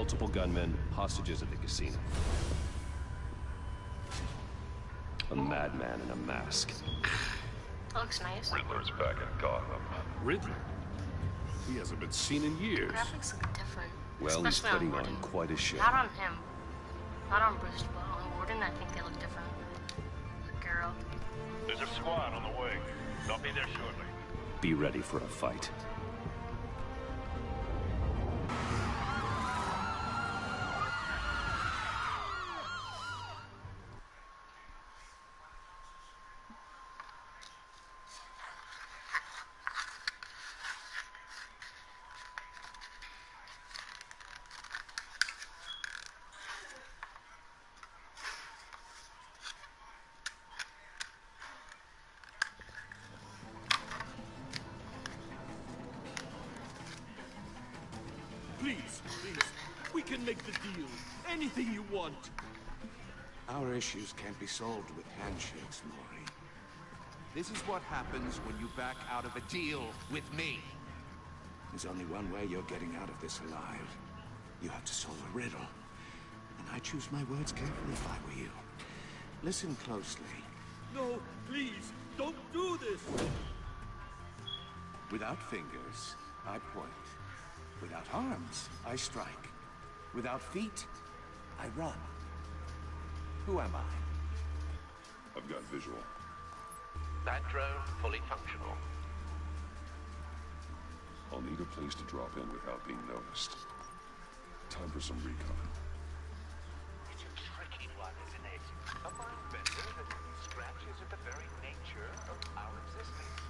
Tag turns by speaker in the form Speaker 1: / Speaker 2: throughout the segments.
Speaker 1: Multiple gunmen, hostages at the casino. A madman in a mask.
Speaker 2: That looks nice.
Speaker 3: Riddler's back in Gotham.
Speaker 4: Riddler? He hasn't been seen in years.
Speaker 2: Graphics look different.
Speaker 1: Well, he's
Speaker 2: especially
Speaker 1: putting
Speaker 2: on
Speaker 1: on
Speaker 2: Gordon.
Speaker 1: quite a show.
Speaker 2: Not on him. Not on Bruce, but on Gordon, I think they look different. The girl.
Speaker 3: There's a squad on the way. They'll be there shortly.
Speaker 1: Be ready for a fight.
Speaker 4: Please, we can make the deal. Anything you want.
Speaker 5: Our issues can't be solved with handshakes, Maury.
Speaker 6: This is what happens when you back out of a deal with me.
Speaker 5: There's only one way you're getting out of this alive. You have to solve a riddle. And I choose my words carefully if I were you. Listen closely.
Speaker 4: No, please, don't do this.
Speaker 5: Without fingers, I point. Without arms, I strike. Without feet, I run. Who am I?
Speaker 3: I've got visual.
Speaker 7: That drone fully functional.
Speaker 3: I'll need a place to drop in without being noticed. Time for some recon.
Speaker 7: It's a tricky one, isn't it? A mind bender that scratches at the very nature of our existence.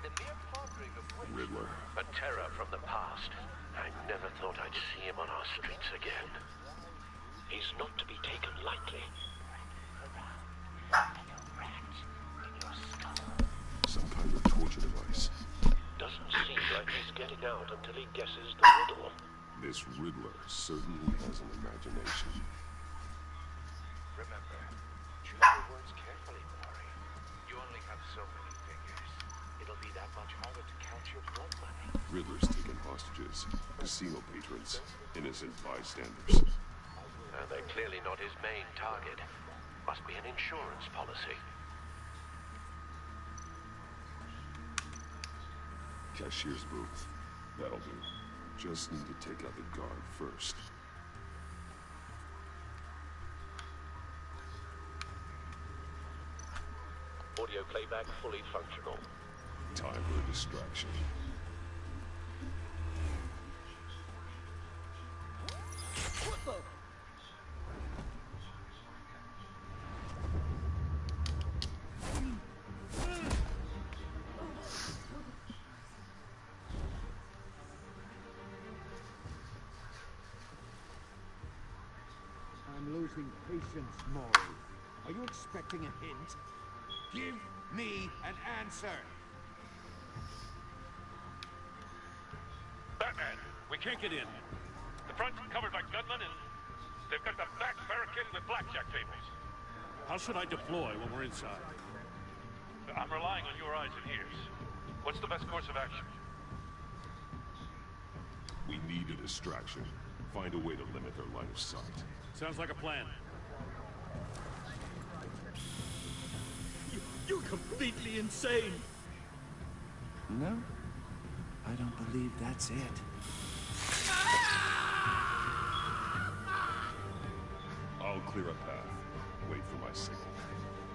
Speaker 7: The mere pondering of which...
Speaker 3: Riddler.
Speaker 7: A terror from the past. I never thought I'd see him on our streets again. He's not to be taken lightly.
Speaker 3: Some kind of torture device.
Speaker 7: Doesn't seem like he's getting out until he guesses the riddle.
Speaker 3: This Riddler certainly has an imagination.
Speaker 7: Remember, choose your words carefully, Maury. You only have so many fingers. It'll be that much harder to count your blood money.
Speaker 3: Riddler's taken hostages, casino patrons, innocent bystanders.
Speaker 7: They're clearly not his main target. Must be an insurance policy.
Speaker 3: Cashier's booth. That'll do. Just need to take out the guard first.
Speaker 7: Audio playback fully functional.
Speaker 3: Time for a distraction.
Speaker 4: What the?
Speaker 8: I'm losing patience, Maury. Are you expecting a hint?
Speaker 6: Give me an answer.
Speaker 3: Batman, we can't get in. The front's covered by gunmen and they've got the back barricaded with blackjack tables.
Speaker 4: How should I deploy when we're inside?
Speaker 3: I'm relying on your eyes and ears. What's the best course of action? We need a distraction. Find a way to limit their line of sight.
Speaker 4: Sounds like a plan. You're completely insane.
Speaker 5: No, I don't believe that's it.
Speaker 3: I'll clear a path. Wait for my signal.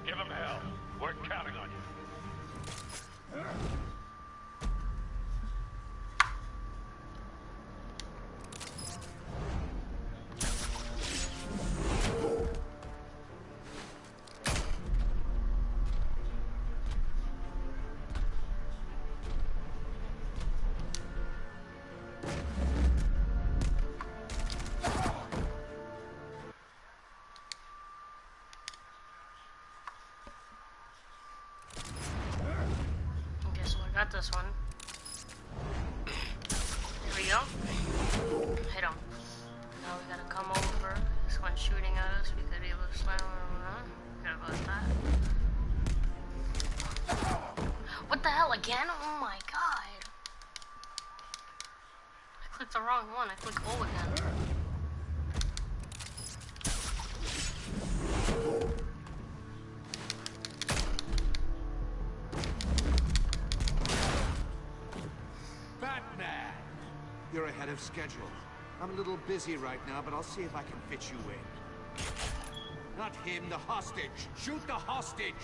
Speaker 7: Give him hell. We're counting on you.
Speaker 2: Got this one. Here we go. Hit him. Now we gotta come over. This one's shooting at us. We could be able to slam him. Forgot about that. What the hell again? Oh my god. I clicked the wrong one. I clicked O again.
Speaker 6: Batman! You're ahead of schedule. I'm a little busy right now, but I'll see if I can fit you in. Not him, the hostage! Shoot the hostage!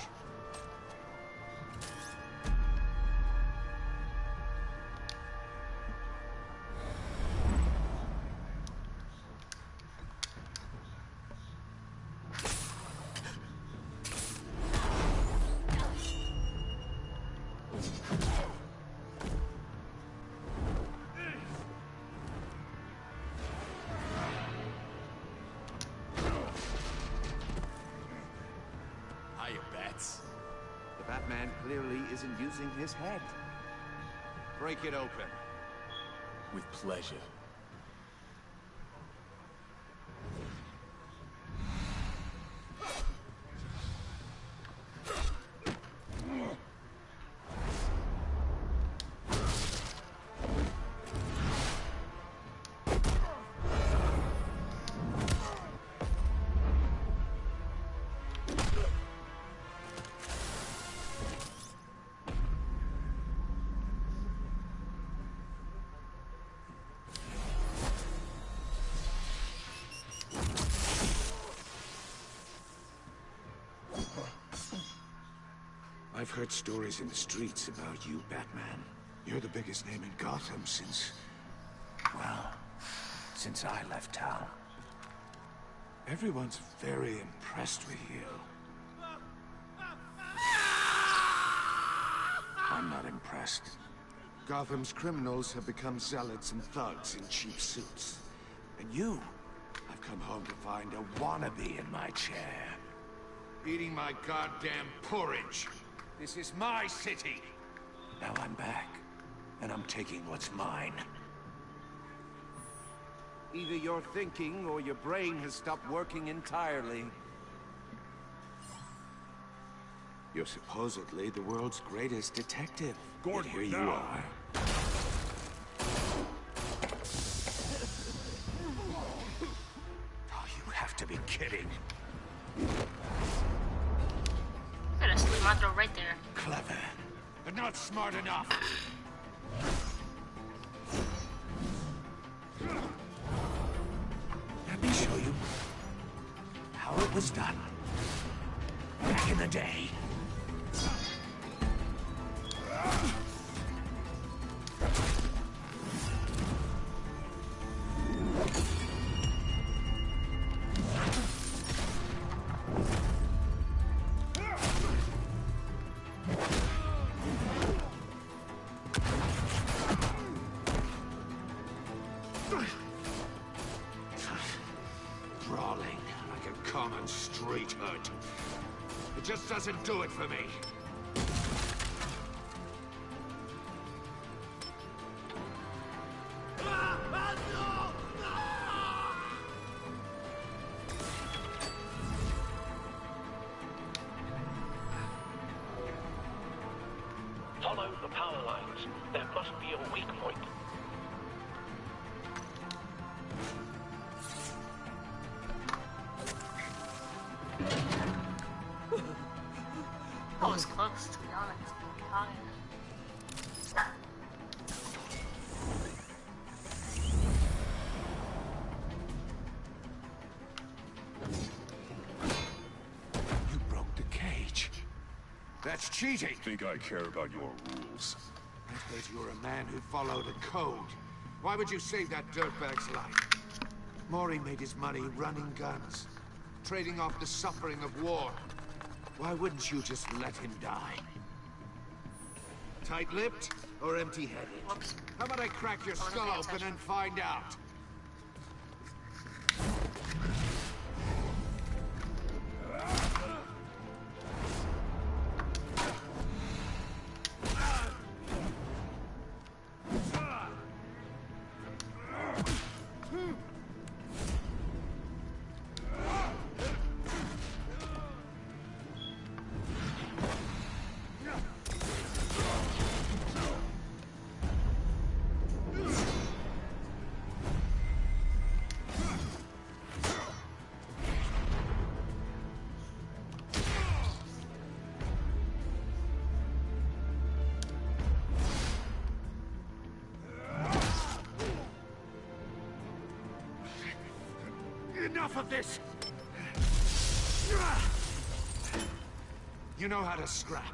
Speaker 6: The Batman clearly isn't using his head. Break it open.
Speaker 4: With pleasure.
Speaker 5: I've heard stories in the streets about you, Batman. You're the biggest name in Gotham since... well, since I left town. Everyone's very impressed with you. I'm not impressed. Gotham's criminals have become zealots and thugs in cheap suits. And you, I've come home to find a wannabe in my chair.
Speaker 6: Eating my goddamn porridge. This is my city.
Speaker 5: Now I'm back, and I'm taking what's mine.
Speaker 6: Either you're thinking or your brain has stopped working entirely.
Speaker 5: You're supposedly the world's greatest detective.
Speaker 4: Gordon,
Speaker 5: Yet here
Speaker 4: now.
Speaker 5: you are. Oh, you have to be kidding.
Speaker 2: Got a slit my throat right there.
Speaker 5: Clever, but not smart enough. Let me show you how it was done back in the day. Brawling like a common street hood. It just doesn't do it for me.
Speaker 7: Follow the power lines. There must be a weak point.
Speaker 2: I was close, to be honest. Got it.
Speaker 5: You broke the cage. That's cheating.
Speaker 1: Think I care about your rules?
Speaker 5: I heard you were a man who followed a code. Why would you save that dirtbag's life? Mori made his money running guns, trading off the suffering of war. Why wouldn't you just let him die? Tight-lipped or empty-headed?
Speaker 2: Whoops.
Speaker 5: How about I crack your
Speaker 2: wasn't
Speaker 5: skull
Speaker 2: paying
Speaker 5: open
Speaker 2: attention.
Speaker 5: and find out? Enough of this! You know how to scrap.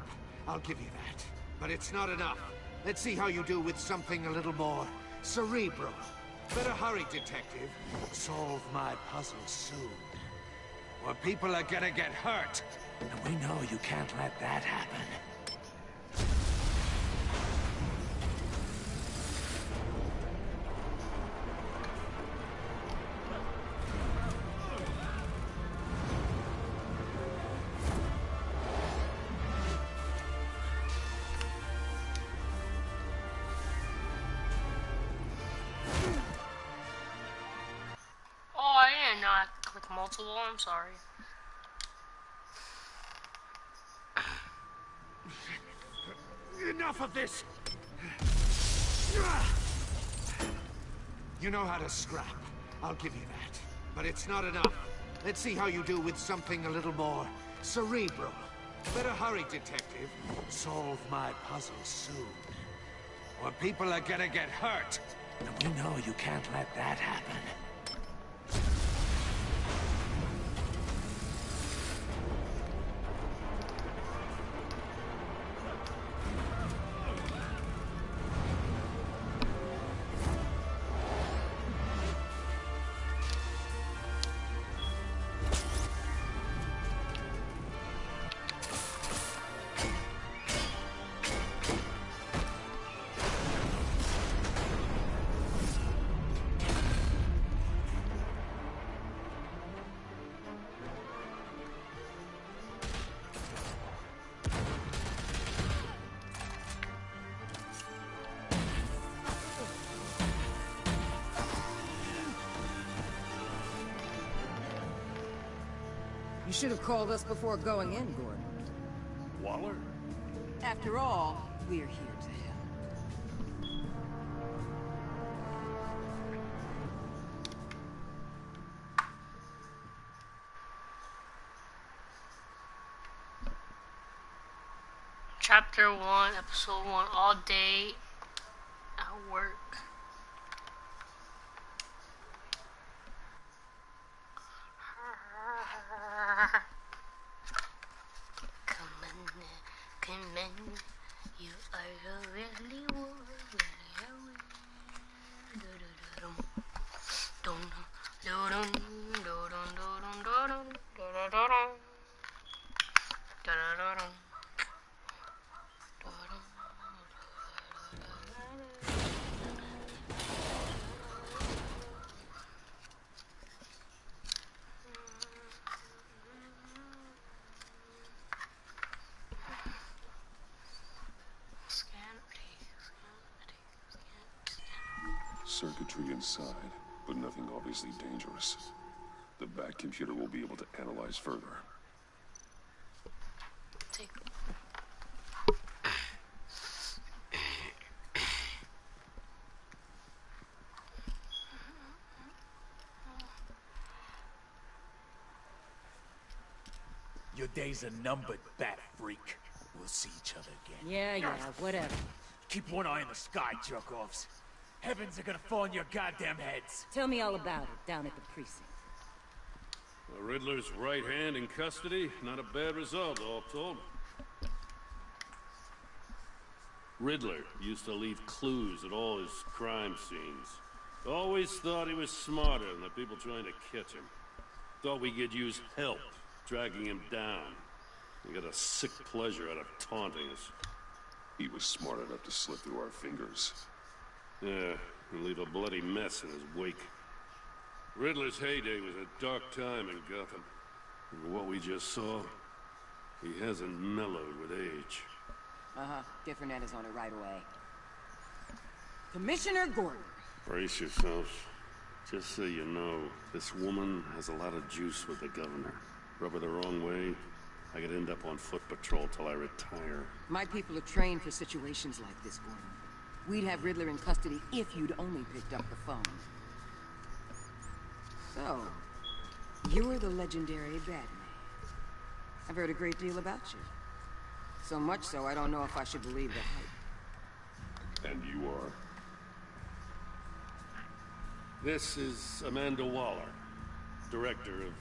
Speaker 5: I'll give you that. But it's not enough. Let's see how you do with something a little more cerebral. Better hurry, detective. Solve my puzzle soon. Or people are gonna get hurt. And we know you can't let that happen.
Speaker 2: Oh, I didn't know I could click multiple. I'm sorry.
Speaker 5: Enough of this! You know how to scrap. I'll give you that. But it's not enough. Let's see how you do with something a little more cerebral. Better hurry, detective. Solve my puzzle soon. Or people are gonna get hurt. And we know you can't let that happen.
Speaker 9: You should have called us before going in, Gordon.
Speaker 1: Waller?
Speaker 9: After all, we're here to help.
Speaker 2: Chapter 1, Episode 1, All Day at Work. Come on, you are really
Speaker 1: Circuitry inside, but nothing obviously dangerous. The back computer will be able to analyze further.
Speaker 2: Take.
Speaker 4: Your days are numbered, bat freak. We'll see each other again.
Speaker 9: Yeah, whatever.
Speaker 4: Keep one eye in the sky, jerk-offs. Heavens are gonna fall on your goddamn heads.
Speaker 9: Tell me all about it down at the precinct.
Speaker 3: The Riddler's right hand in custody. Not a bad result, all told. Riddler used to leave clues at all his crime scenes. Always thought he was smarter than the people trying to catch him. Thought we could use help dragging him down. He got a sick pleasure out of taunting us.
Speaker 1: He was smart enough to slip through our fingers.
Speaker 3: Yeah, and leave a bloody mess in his wake. Riddler's heyday was a dark time in Gotham. And what we just saw, he hasn't mellowed with age.
Speaker 9: Different is on it right away. Commissioner Gordon.
Speaker 3: Brace yourselves. Just so you know, this woman has a lot of juice with the governor. Rub her the wrong way, I could end up on foot patrol till I retire.
Speaker 9: My people are trained for situations like this, Gordon. We'd have Riddler in custody if you'd only picked up the phone. So, you're the legendary Batman. I've heard a great deal about you. So much so, I don't know if I should believe the hype.
Speaker 1: And you are?
Speaker 3: This is Amanda Waller, director of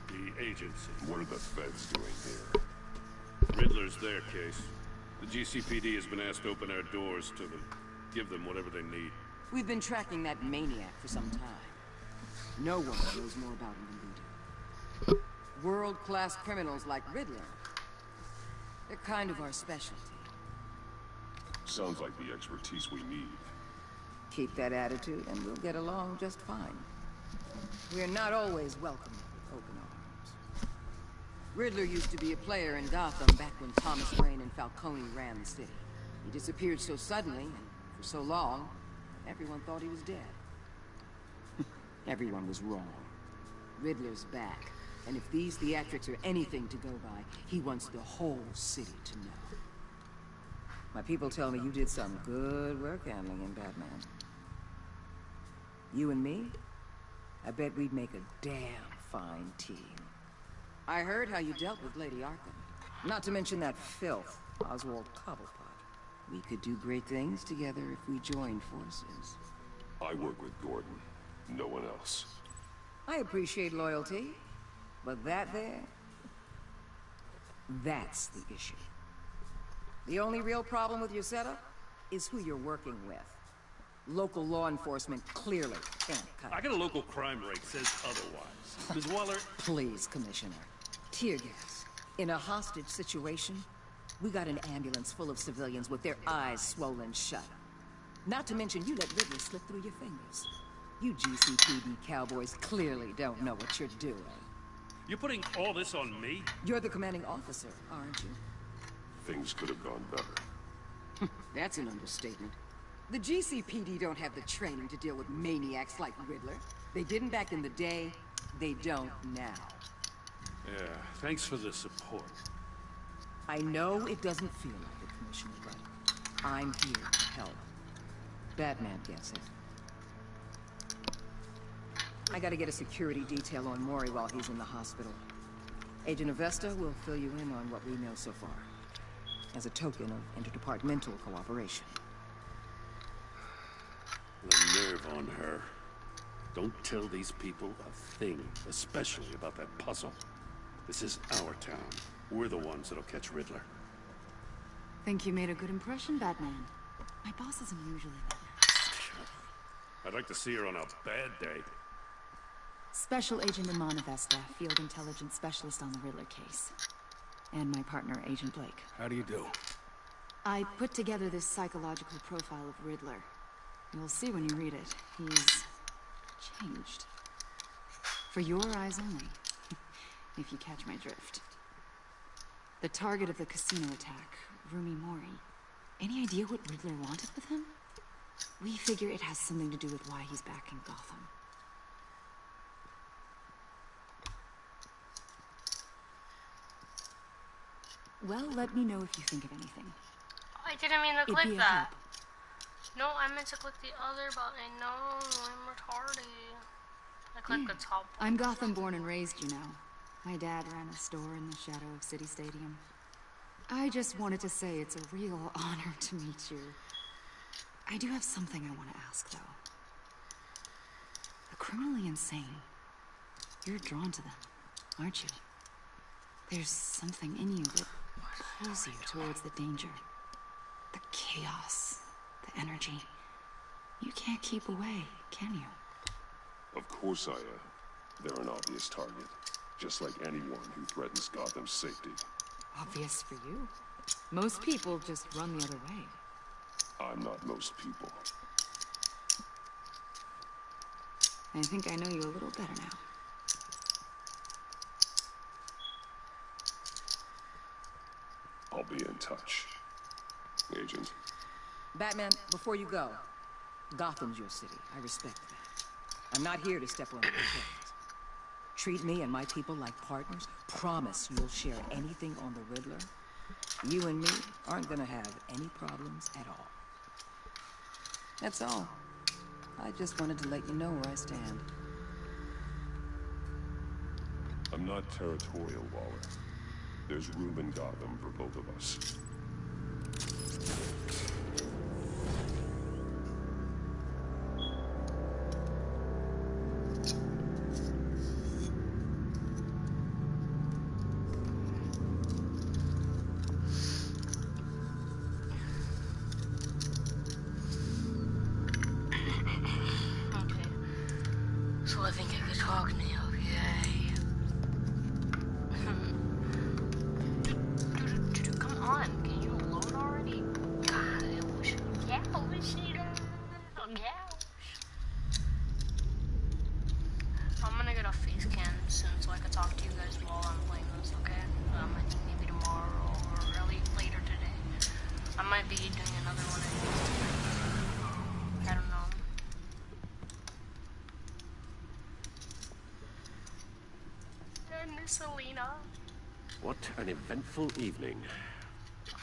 Speaker 3: the agency.
Speaker 1: What are the feds doing here?
Speaker 3: Riddler's their case. The GCPD has been asked to open our doors to them. Give them whatever they need.
Speaker 9: We've been tracking that maniac for some time. No one knows more about him than we do. World-class criminals like Riddler. They're kind of our specialty.
Speaker 1: Sounds like the expertise we need.
Speaker 9: Keep that attitude and we'll get along just fine. We're not always welcome with open arms. Riddler used to be a player in Gotham back when Thomas Wayne and Falcone ran the city. He disappeared so suddenly and for so long, everyone thought he was dead. Everyone was wrong. Riddler's back, and if these theatrics are anything to go by, he wants the whole city to know. My people tell me you did some good work handling him, Batman. You and me? I bet we'd make a damn fine team. I heard how you dealt with Lady Arkham. Not to mention that filth, Oswald Cobblepot. We could do great things together if we joined forces.
Speaker 1: I work with Gordon. No one else.
Speaker 9: I appreciate loyalty, but that there... that's the issue. The only real problem with your setup is who you're working with. Local law enforcement clearly can't cut it.
Speaker 3: I got a local crime rate says otherwise. Ms. Waller...
Speaker 9: Please, Commissioner. Tear gas. In a hostage situation, we got an ambulance full of civilians with their eyes swollen shut. Not to mention you let Riddler slip through your fingers. You GCPD cowboys clearly don't know what you're doing.
Speaker 3: You're putting all this on me?
Speaker 9: You're the commanding officer, aren't you?
Speaker 1: Things could have gone better.
Speaker 9: That's an understatement. The GCPD don't have the training to deal with maniacs like Riddler. They didn't back in the day, they don't now.
Speaker 3: Yeah, thanks for the support.
Speaker 9: I know it doesn't feel like it, Commissioner, but I'm here to help. Batman gets it. I gotta get a security detail on Mori while he's in the hospital. Agent Avesta will fill you in on what we know so far, as a token of interdepartmental cooperation.
Speaker 3: The nerve on her. Don't tell these people a thing, especially about that puzzle. This is our town. We're the ones that'll catch Riddler.
Speaker 10: Think you made a good impression, Batman? My boss isn't usually that nice.
Speaker 3: I'd like to see her on a bad day.
Speaker 10: Special Agent Iman Avesta, Field Intelligence Specialist on the Riddler case. And my partner, Agent Blake.
Speaker 3: How do you do?
Speaker 10: I put together this psychological profile of Riddler. You'll see when you read it. He's... changed. For your eyes only. If you catch my drift. The target of the casino attack, Rumi Mori. Any idea what Riddler wanted with him? We figure it has something to do with why he's back in Gotham. Well, let me know if you think of anything.
Speaker 2: I didn't mean to
Speaker 10: It'd
Speaker 2: click
Speaker 10: be a
Speaker 2: that.
Speaker 10: help.
Speaker 2: No, I meant to click the other button. No, I'm retarded. I clicked the top.
Speaker 10: I'm Gotham born and raised, you know. My dad ran a store in the shadow of City Stadium. I just wanted to say it's a real honor to meet you. I do have something I want to ask, though. The criminally insane. You're drawn to them, aren't you? There's something in you that pulls you towards the danger. The chaos. The energy. You can't keep away, can you?
Speaker 1: Of course I am. They're an obvious target. Just like anyone who threatens Gotham's safety.
Speaker 10: Obvious for you. Most people just run the other way.
Speaker 1: I'm not most people.
Speaker 10: I think I know you a little better now.
Speaker 1: I'll be in touch. Agent.
Speaker 9: Batman, before you go, Gotham's your city. I respect that. I'm not here to step on your toes. Treat me and my people like partners. Promise you'll share anything on the Riddler. You and me aren't gonna have any problems at all. That's all. I just wanted to let you know where I stand.
Speaker 1: I'm not territorial, Waller. There's room in Gotham for both of us.
Speaker 2: Cogneo, yay. Come on, can you load already? God, I wish. Yeah, I wish it. I'm gonna get a face cam soon so I can talk to you guys while I'm playing this, okay? I think maybe tomorrow or later today. I might be doing another one of these tonight. I don't know. And Miss Selena.
Speaker 11: What an eventful evening.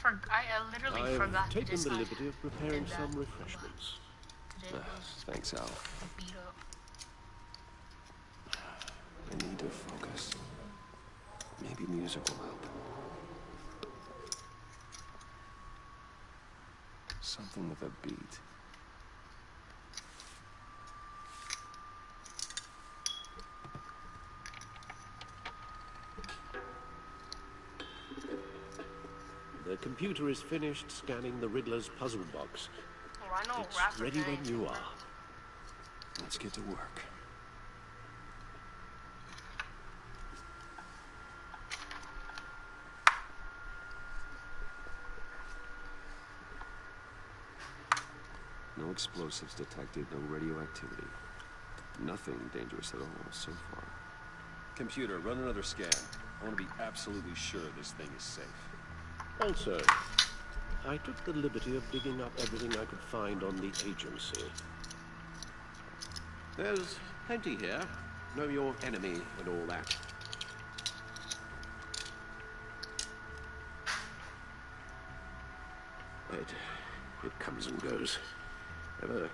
Speaker 2: I literally forgot to
Speaker 11: I've taken the
Speaker 2: decide.
Speaker 11: liberty of preparing some refreshments.
Speaker 1: Thanks, Al.
Speaker 2: Beat up.
Speaker 1: I need to focus. Maybe music will help. Something with a beat.
Speaker 11: The computer is finished scanning the Riddler's puzzle box.
Speaker 2: Oh, I know
Speaker 11: It's
Speaker 2: rapper
Speaker 11: ready
Speaker 2: guy.
Speaker 11: when you are.
Speaker 1: Let's get to work. No explosives detected, no radioactivity. Nothing dangerous at all so far.
Speaker 12: Computer, run another scan. I want to be absolutely sure this thing is safe.
Speaker 11: Also, I took the liberty of digging up everything I could find on the agency. There's plenty here. Know your enemy and all that. It comes and goes. Ever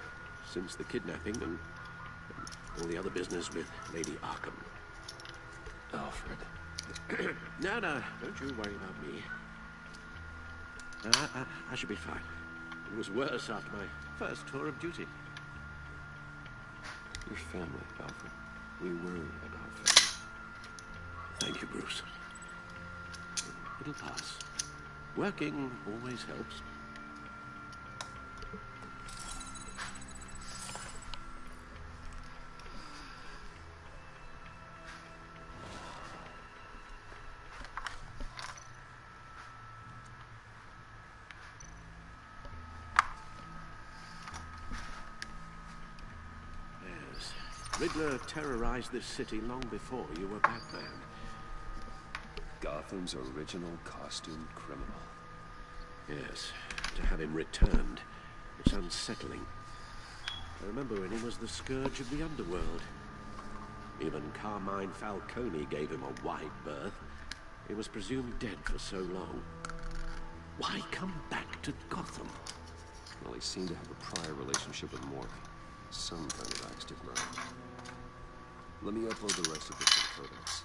Speaker 11: since the kidnapping and all the other business with Lady Arkham.
Speaker 1: Alfred.
Speaker 11: No, don't you worry about me. I should be fine. It was worse after my first tour of duty.
Speaker 1: Your family, Alfred. We worry about family.
Speaker 11: Thank you, Bruce. It'll pass. Working always helps. Riddler terrorized this city long before you were Batman.
Speaker 1: Gotham's original costumed criminal.
Speaker 11: Yes, to have him returned, it's unsettling. I remember when he was the scourge of the underworld. Even Carmine Falcone gave him a wide berth. He was presumed dead for so long. Why come back to Gotham?
Speaker 1: Well, he seemed to have a prior relationship with Mori. Some kind of axe to grind. Let me upload the rest of this to the Codex.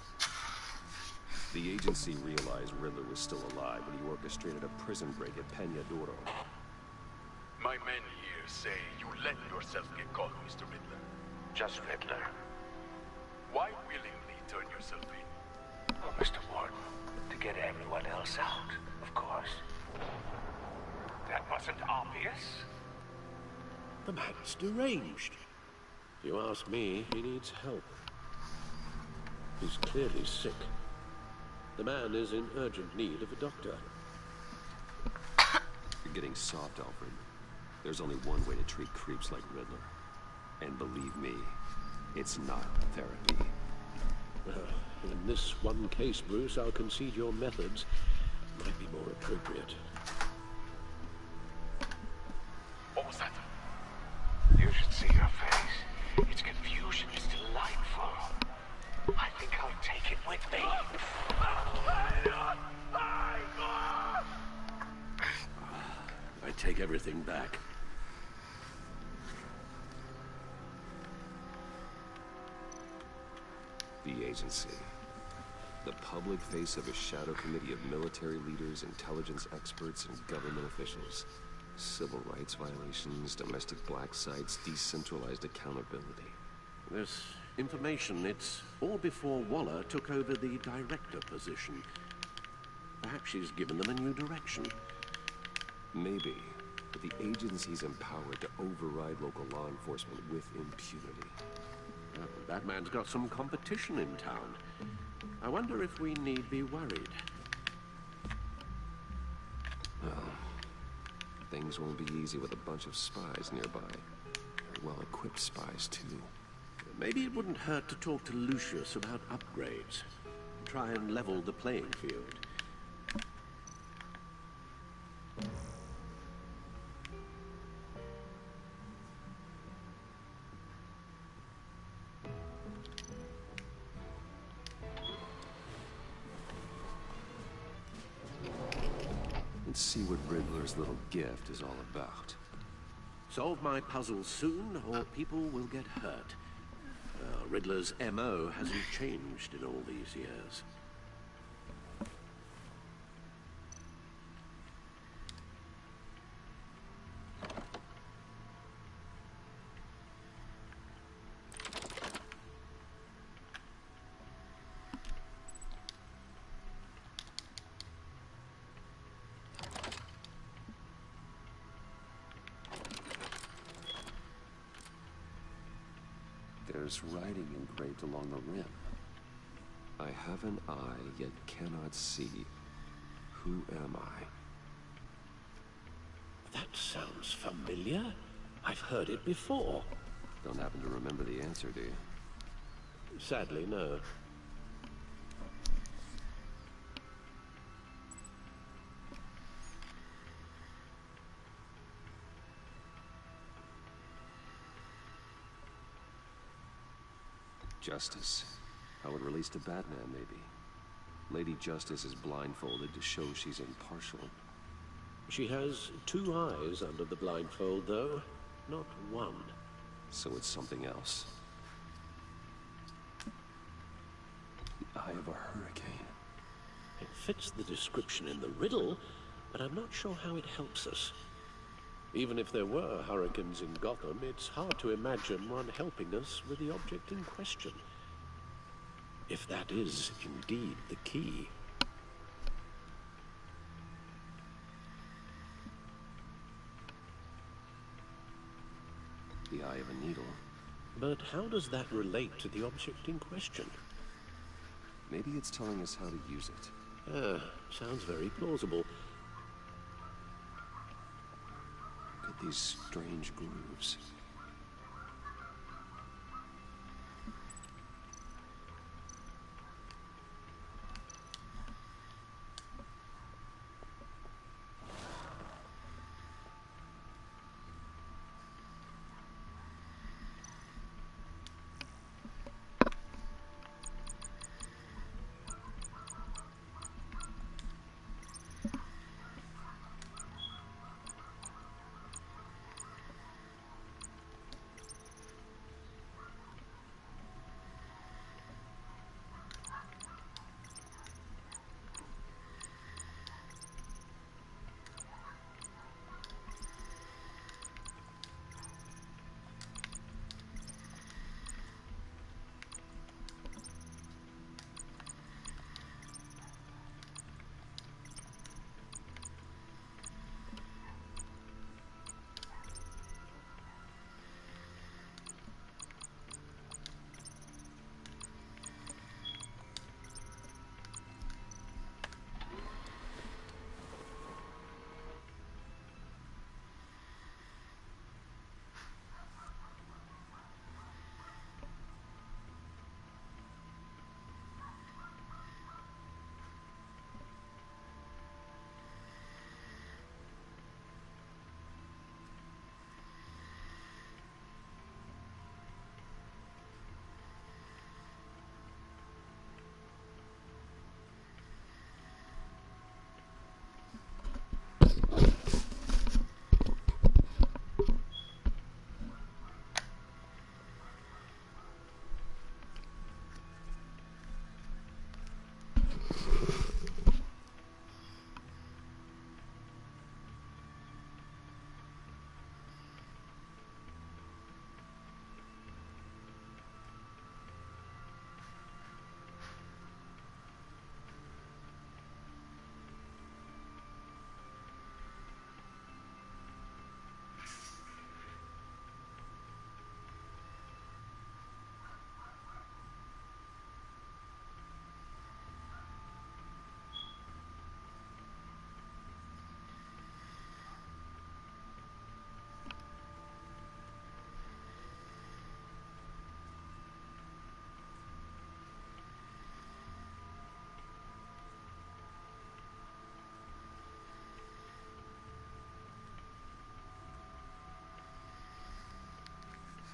Speaker 1: The agency realized Riddler was still alive when he orchestrated a prison break at Peña Duro.
Speaker 13: My men here say you let yourself get caught, Mr. Riddler.
Speaker 7: Just Riddler.
Speaker 13: Why willingly turn yourself in?
Speaker 7: Oh, Mr. Warden, to get everyone else out, of course. That wasn't obvious.
Speaker 11: The man's deranged. If you ask me, he needs help. He's clearly sick. The man is in urgent need of a doctor.
Speaker 1: You're getting soft, Alfred. There's only one way to treat creeps like Riddler. And believe me, it's not therapy.
Speaker 11: In this one case, Bruce, I'll concede your methods might be more appropriate.
Speaker 13: What was that?
Speaker 7: You should see your face. Its confusion is delightful. I think I'll take it with me.
Speaker 11: I take everything back.
Speaker 1: The agency. The public face of a shadow committee of military leaders, intelligence experts, and government officials. Civil rights violations, domestic black sites, decentralized accountability.
Speaker 11: This information, it's all before Waller took over the director position. Perhaps she's given them a new direction.
Speaker 1: Maybe, but the agency's empowered to override local law enforcement with impunity.
Speaker 11: Batman's got some competition in town. I wonder if we need be worried.
Speaker 1: Well, things won't be easy with a bunch of spies nearby. Well-equipped spies, too.
Speaker 11: Maybe it wouldn't hurt to talk to Lucius about upgrades. Try and level the playing field.
Speaker 1: And see what Riddler's little gift is all about.
Speaker 11: Solve my puzzle soon, or people will get hurt. Riddler's M.O. hasn't changed in all these years.
Speaker 1: There's writing engraved along the rim. I have an eye, yet cannot see. Who am I?
Speaker 11: That sounds familiar. I've heard it before.
Speaker 1: Don't happen to remember the answer, do you?
Speaker 11: Sadly, no.
Speaker 1: Justice. How it relates to Batman, maybe. Lady Justice is blindfolded to show she's impartial.
Speaker 11: She has 2 eyes under the blindfold, though, not 1.
Speaker 1: So it's something else. The eye of a hurricane.
Speaker 11: It fits the description in the riddle, but I'm not sure how it helps us. Even if there were hurricanes in Gotham, it's hard to imagine one helping us with the object in question. If that is indeed the key.
Speaker 1: The eye of a needle.
Speaker 11: But how does that relate to the object in question?
Speaker 1: Maybe it's telling us how to use it.
Speaker 11: Sounds very plausible.
Speaker 1: Look at these strange grooves.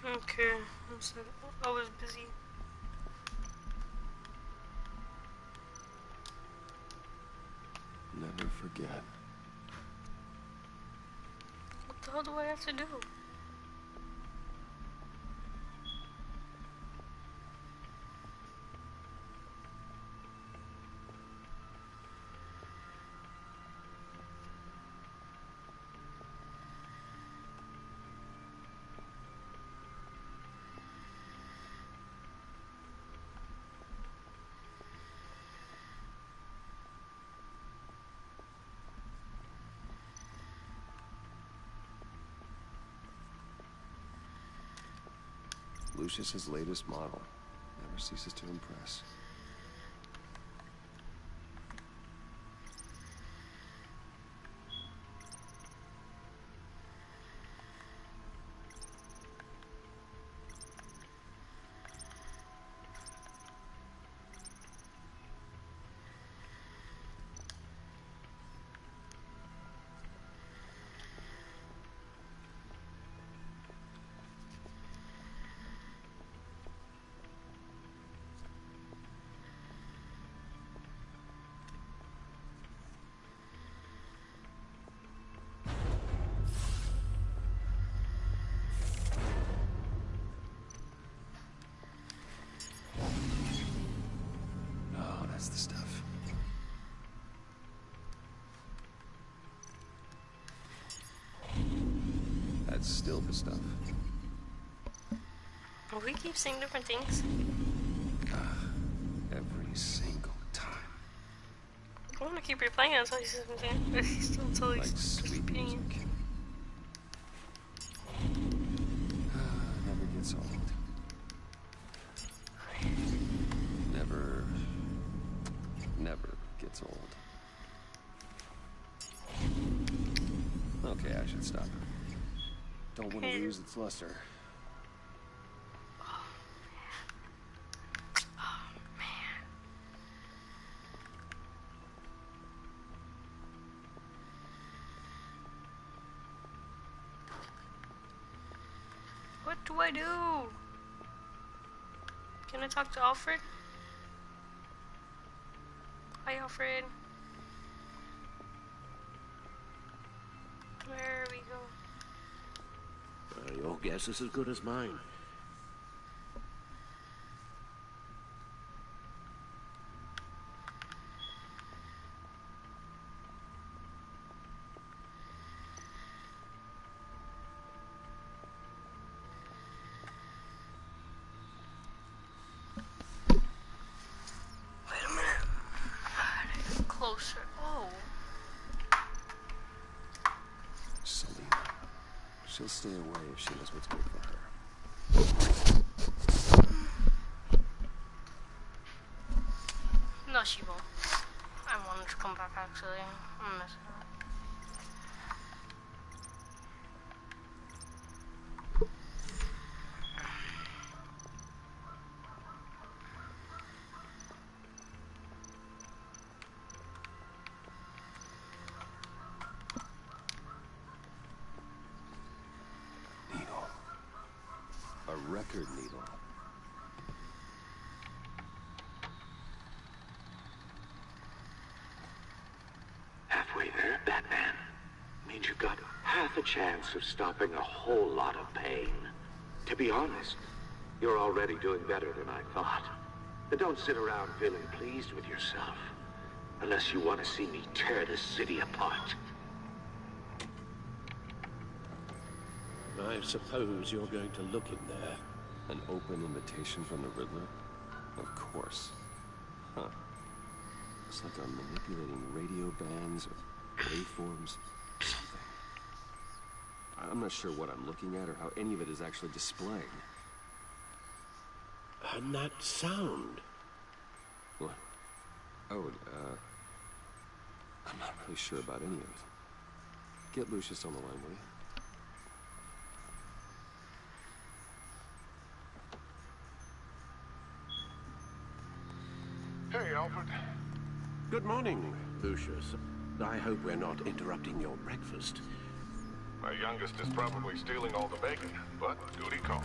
Speaker 2: Okay, I was busy.
Speaker 1: Never forget.
Speaker 2: What the hell do I have to do?
Speaker 1: Lucius's latest model. Never ceases to impress. That's the stuff. That's still the stuff.
Speaker 2: We keep saying different things.
Speaker 1: Every single time.
Speaker 2: I want to keep replaying it until he says something. Until he's
Speaker 1: Like sweet music. Never gets old. Never gets old. Okay, I should stop. Don't want to lose its luster.
Speaker 2: What do I do? Can I talk to Alfred? Hi, Alfred. There we go.
Speaker 11: Your guess is as good as mine.
Speaker 2: Closer. Oh.
Speaker 1: Selina. She'll stay away if she knows what's good for her.
Speaker 2: No, she won't. I want her to come back, actually. I'm messing up.
Speaker 1: Record needle.
Speaker 14: Halfway there, Batman. Means you've got half a chance of stopping a whole lot of pain. To be honest, you're already doing better than I thought. But don't sit around feeling pleased with yourself. Unless you want to see me tear this city apart.
Speaker 11: I suppose you're going to look in there.
Speaker 1: An open invitation from the Riddler? Of course. Huh. Looks like I'm manipulating radio bands or waveforms. Something. I'm not sure what I'm looking at or how any of it is actually displaying.
Speaker 11: And that sound.
Speaker 1: What? Oh, I'm not really sure about any of it. Get Lucius on the line, will you?
Speaker 14: Hey, Alfred.
Speaker 11: Good morning, Lucius. I hope we're not interrupting your breakfast.
Speaker 15: My youngest is probably stealing all the bacon, but duty calls.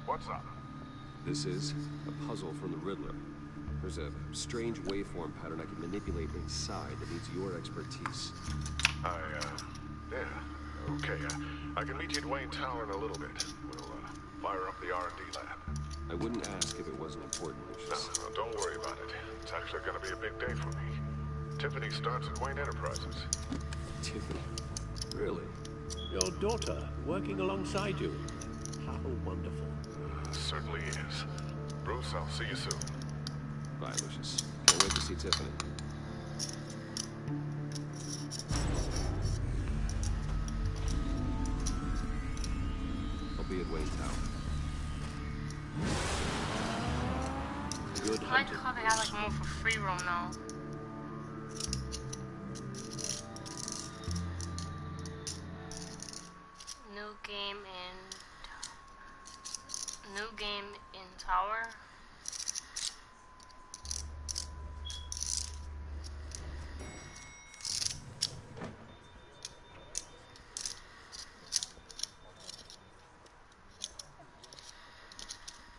Speaker 15: What's up?
Speaker 1: This is a puzzle from the Riddler. There's a strange waveform pattern I can manipulate inside that needs your expertise.
Speaker 15: Yeah, okay. I can meet you at Wayne Tower in a little bit. We'll, fire up the R&D lab.
Speaker 1: I wouldn't ask if it wasn't important, Lucius.
Speaker 15: No, don't worry about it. It's actually gonna be a big day for me. Tiffany starts at Wayne Enterprises.
Speaker 1: Tiffany? Really?
Speaker 11: Your daughter, working alongside you. How wonderful.
Speaker 15: Certainly is. Bruce, I'll see you soon.
Speaker 1: Bye, Lucius. Can't wait to see Tiffany. I'll be at Wayne Tower.
Speaker 11: Good
Speaker 2: I like how they have like more for free roam now. New game in tower.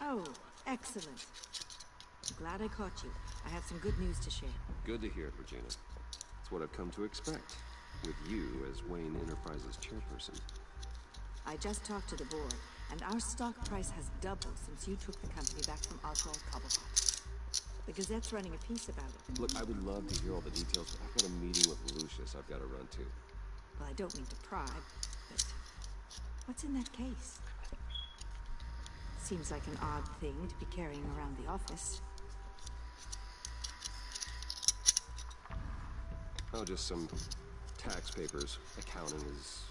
Speaker 16: Oh, excellent. Glad I caught you. I have some good news to share.
Speaker 1: Good to hear it, Regina. It's what I've come to expect, with you as Wayne Enterprises chairperson.
Speaker 16: I just talked to the board, and our stock price has doubled since you took the company back from Oswald Cobblepot. The Gazette's running a piece about it.
Speaker 1: Look, I would love to hear all the details, but I've got a meeting with Lucius I've got to run to.
Speaker 16: Well, I don't mean to pry, but what's in that case? Seems like an odd thing to be carrying around the office.
Speaker 1: Oh, just some tax papers. Accounting is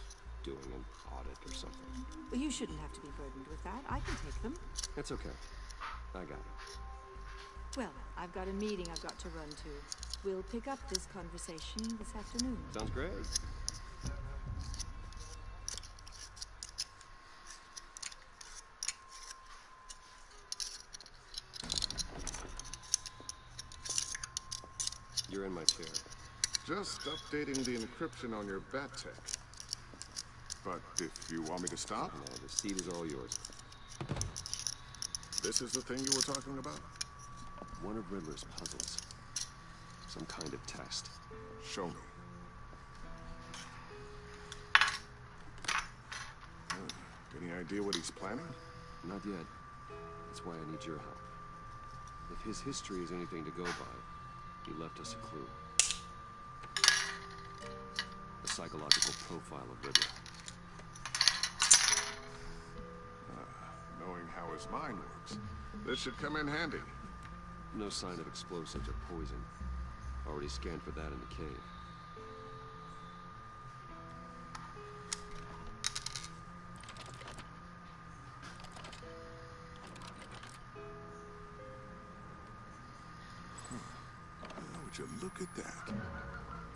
Speaker 1: doing an audit or something.
Speaker 16: Well, you shouldn't have to be burdened with that. I can take them.
Speaker 1: It's okay. I got it.
Speaker 16: Well, I've got a meeting I've got to run to. We'll pick up this conversation this afternoon.
Speaker 1: Sounds great. You're in my chair.
Speaker 15: Just updating the encryption on your bat tech. But if you want me to stop?
Speaker 1: No, the seat is all yours.
Speaker 15: This is the thing you were talking about?
Speaker 1: One of Riddler's puzzles. Some kind of test.
Speaker 15: Show me. Any idea what he's planning?
Speaker 1: Not yet. That's why I need your help. If his history is anything to go by, he left us a clue. The psychological profile of Riddler.
Speaker 15: Knowing how his mind works, this should come in handy.
Speaker 1: No sign of explosives or poison. Already scanned for that in the cave.
Speaker 15: Would you look at that?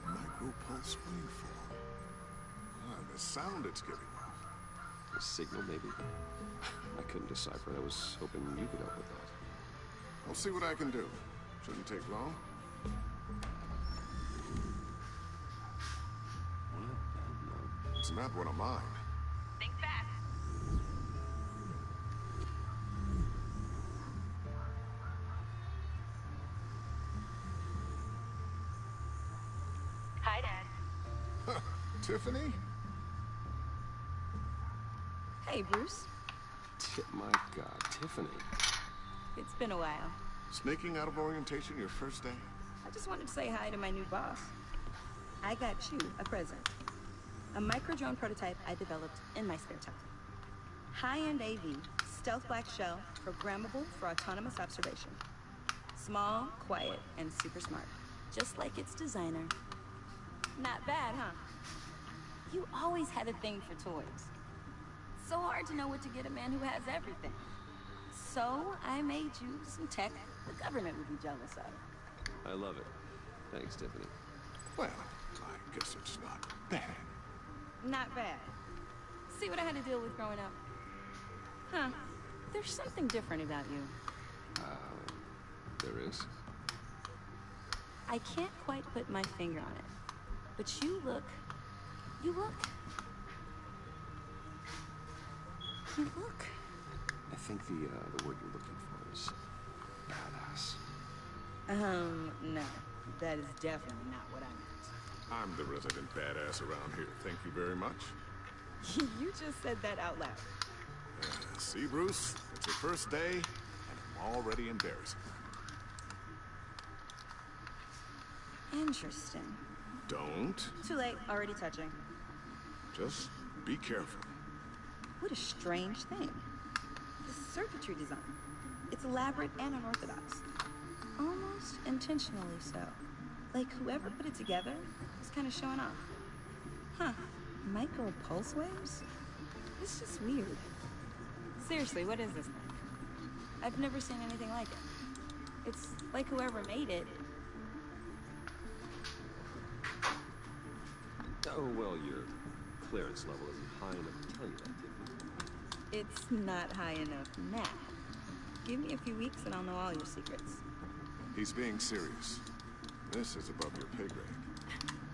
Speaker 15: Micro-pulse waveform. The sound it's giving off.
Speaker 1: A signal, maybe? I couldn't decipher it. I was hoping you could help with that.
Speaker 15: I'll see what I can do. Shouldn't take long.
Speaker 1: What?
Speaker 15: It's not one of mine.
Speaker 17: Think fast. Hi, Dad.
Speaker 15: Tiffany?
Speaker 17: Hey, Bruce.
Speaker 1: My God, Tiffany.
Speaker 17: It's been a while.
Speaker 15: Sneaking out of orientation your first day?
Speaker 17: I just wanted to say hi to my new boss. I got you a present. A micro-drone prototype I developed in my spare time. High-end AV, stealth black shell, programmable for autonomous observation. Small, quiet, and super smart. Just like its designer. Not bad, huh? You always had a thing for toys. So hard to know what to get a man who has everything. So I made you some tech the government would be jealous of.
Speaker 1: I love it. Thanks, Tiffany.
Speaker 15: Well, I guess it's not bad.
Speaker 17: Not bad. See what I had to deal with growing up? Huh. There's something different about you.
Speaker 1: There is?
Speaker 17: I can't quite put my finger on it. But you look Look.
Speaker 1: I think the word you're looking for is badass.
Speaker 17: No. That is definitely not what I meant.
Speaker 15: I'm the resident badass around here. Thank you very much.
Speaker 17: You just said that out loud.
Speaker 15: See, Bruce? It's your first day, and I'm already embarrassed.
Speaker 17: Interesting.
Speaker 15: Don't.
Speaker 17: Too late. Already touching.
Speaker 15: Just be careful.
Speaker 17: What a strange thing. The circuitry design. It's elaborate and unorthodox. Almost intentionally so. Like whoever put it together was kind of showing off. Huh. Micro pulse waves? It's just weird. Seriously, what is this thing? I've never seen anything like it. It's like whoever made it.
Speaker 1: Oh, well, your clearance level isn't high enough to tell you that, Tiffany.
Speaker 17: It's not high enough now. Give me a few weeks and I'll know all your secrets.
Speaker 15: He's being serious. This is above your pay grade.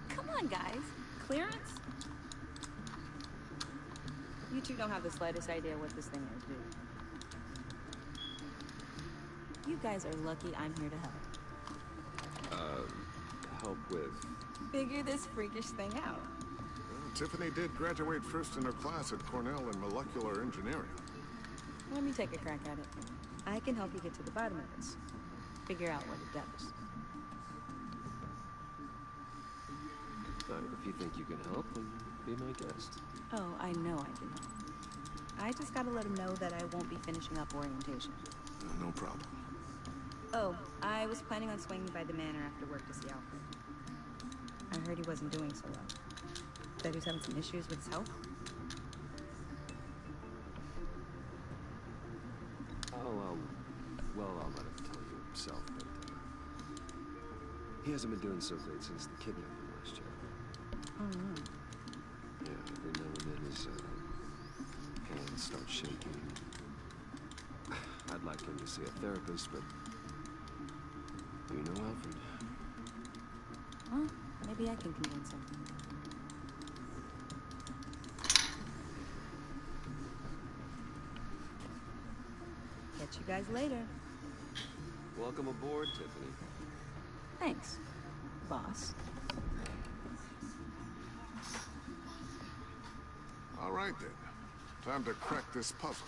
Speaker 17: Come on, guys. Clearance? You two don't have the slightest idea what this thing is, do you? You guys are lucky I'm here to help.
Speaker 1: Help with?
Speaker 17: Figure this freakish thing out.
Speaker 15: Well, Tiffany did graduate first in her class at Cornell in molecular engineering.
Speaker 17: Let me take a crack at it. I can help you get to the bottom of this. Figure out what it does.
Speaker 1: If you think you can help, then be my guest.
Speaker 17: Oh, I know I can help. I just gotta let him know that I won't be finishing up orientation.
Speaker 15: No problem.
Speaker 17: Oh, I was planning on swinging by the manor after work to see Alfred. I heard he wasn't doing so well. That he was having some issues with his health.
Speaker 1: Oh, well, I'll let him tell you himself, but he hasn't been doing so great since the kidnapping last year.
Speaker 17: Oh, no.
Speaker 1: Yeah, every now and then his hands start shaking. I'd like him to see a therapist, but you know Alfred.
Speaker 17: Well, maybe I can convince him. Catch you guys later.
Speaker 1: Welcome aboard, Tiffany.
Speaker 17: Thanks, boss.
Speaker 15: All right, then. Time to crack this puzzle.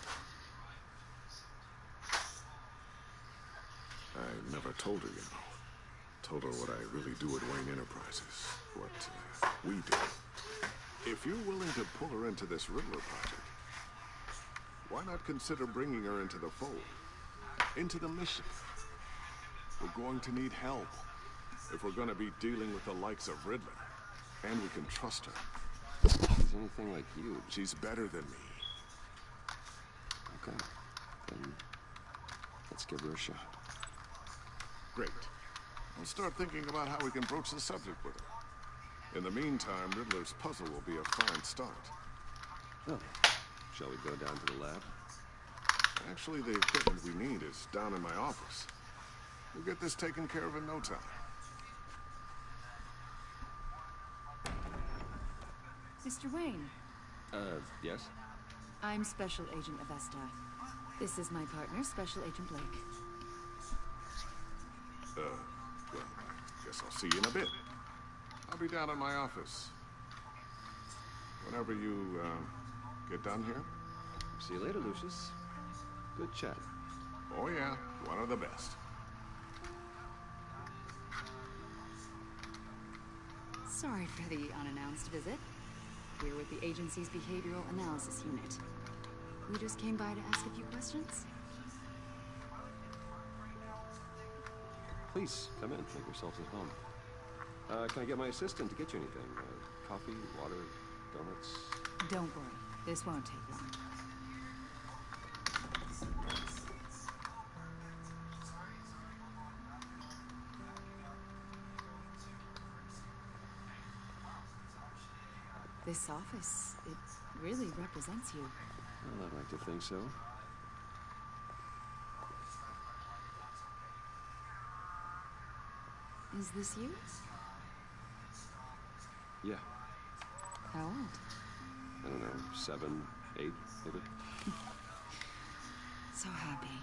Speaker 15: I never told her, you know. Told her what I really do at Wayne Enterprises. What we do. If you're willing to pull her into this Riddler project, why not consider bringing her into the fold? Into the mission? We're going to need help. If we're going to be dealing with the likes of Riddler. And we can trust her.
Speaker 1: She's anything like you.
Speaker 15: She's better than me.
Speaker 1: Okay. Then let's give her a shot.
Speaker 15: Great. We'll start thinking about how we can broach the subject with her. In the meantime, Riddler's puzzle will be a fine start.
Speaker 1: Oh. Shall we go down to the lab?
Speaker 15: Actually, the equipment we need is down in my office. We'll get this taken care of in no time.
Speaker 10: Mr. Wayne.
Speaker 1: Yes?
Speaker 10: I'm Special Agent Avesta. This is my partner, Special Agent Blake.
Speaker 15: Well, I guess I'll see you in a bit. I'll be down in my office. Whenever you, get done here.
Speaker 1: See you later, Lucius. Good chat.
Speaker 15: Oh yeah, one of the best.
Speaker 10: Sorry for the unannounced visit. We're with the agency's behavioral analysis unit. We just came by to ask a few questions.
Speaker 1: Please, come in. Make yourselves at home. Can I get my assistant to get you anything? Coffee, water, donuts?
Speaker 10: Don't worry. This won't take long. This office, it really represents you.
Speaker 1: Well, I'd like to think so.
Speaker 10: Is this you?
Speaker 1: Yeah.
Speaker 10: How old?
Speaker 1: I don't know, 7, 8, maybe?
Speaker 10: So happy.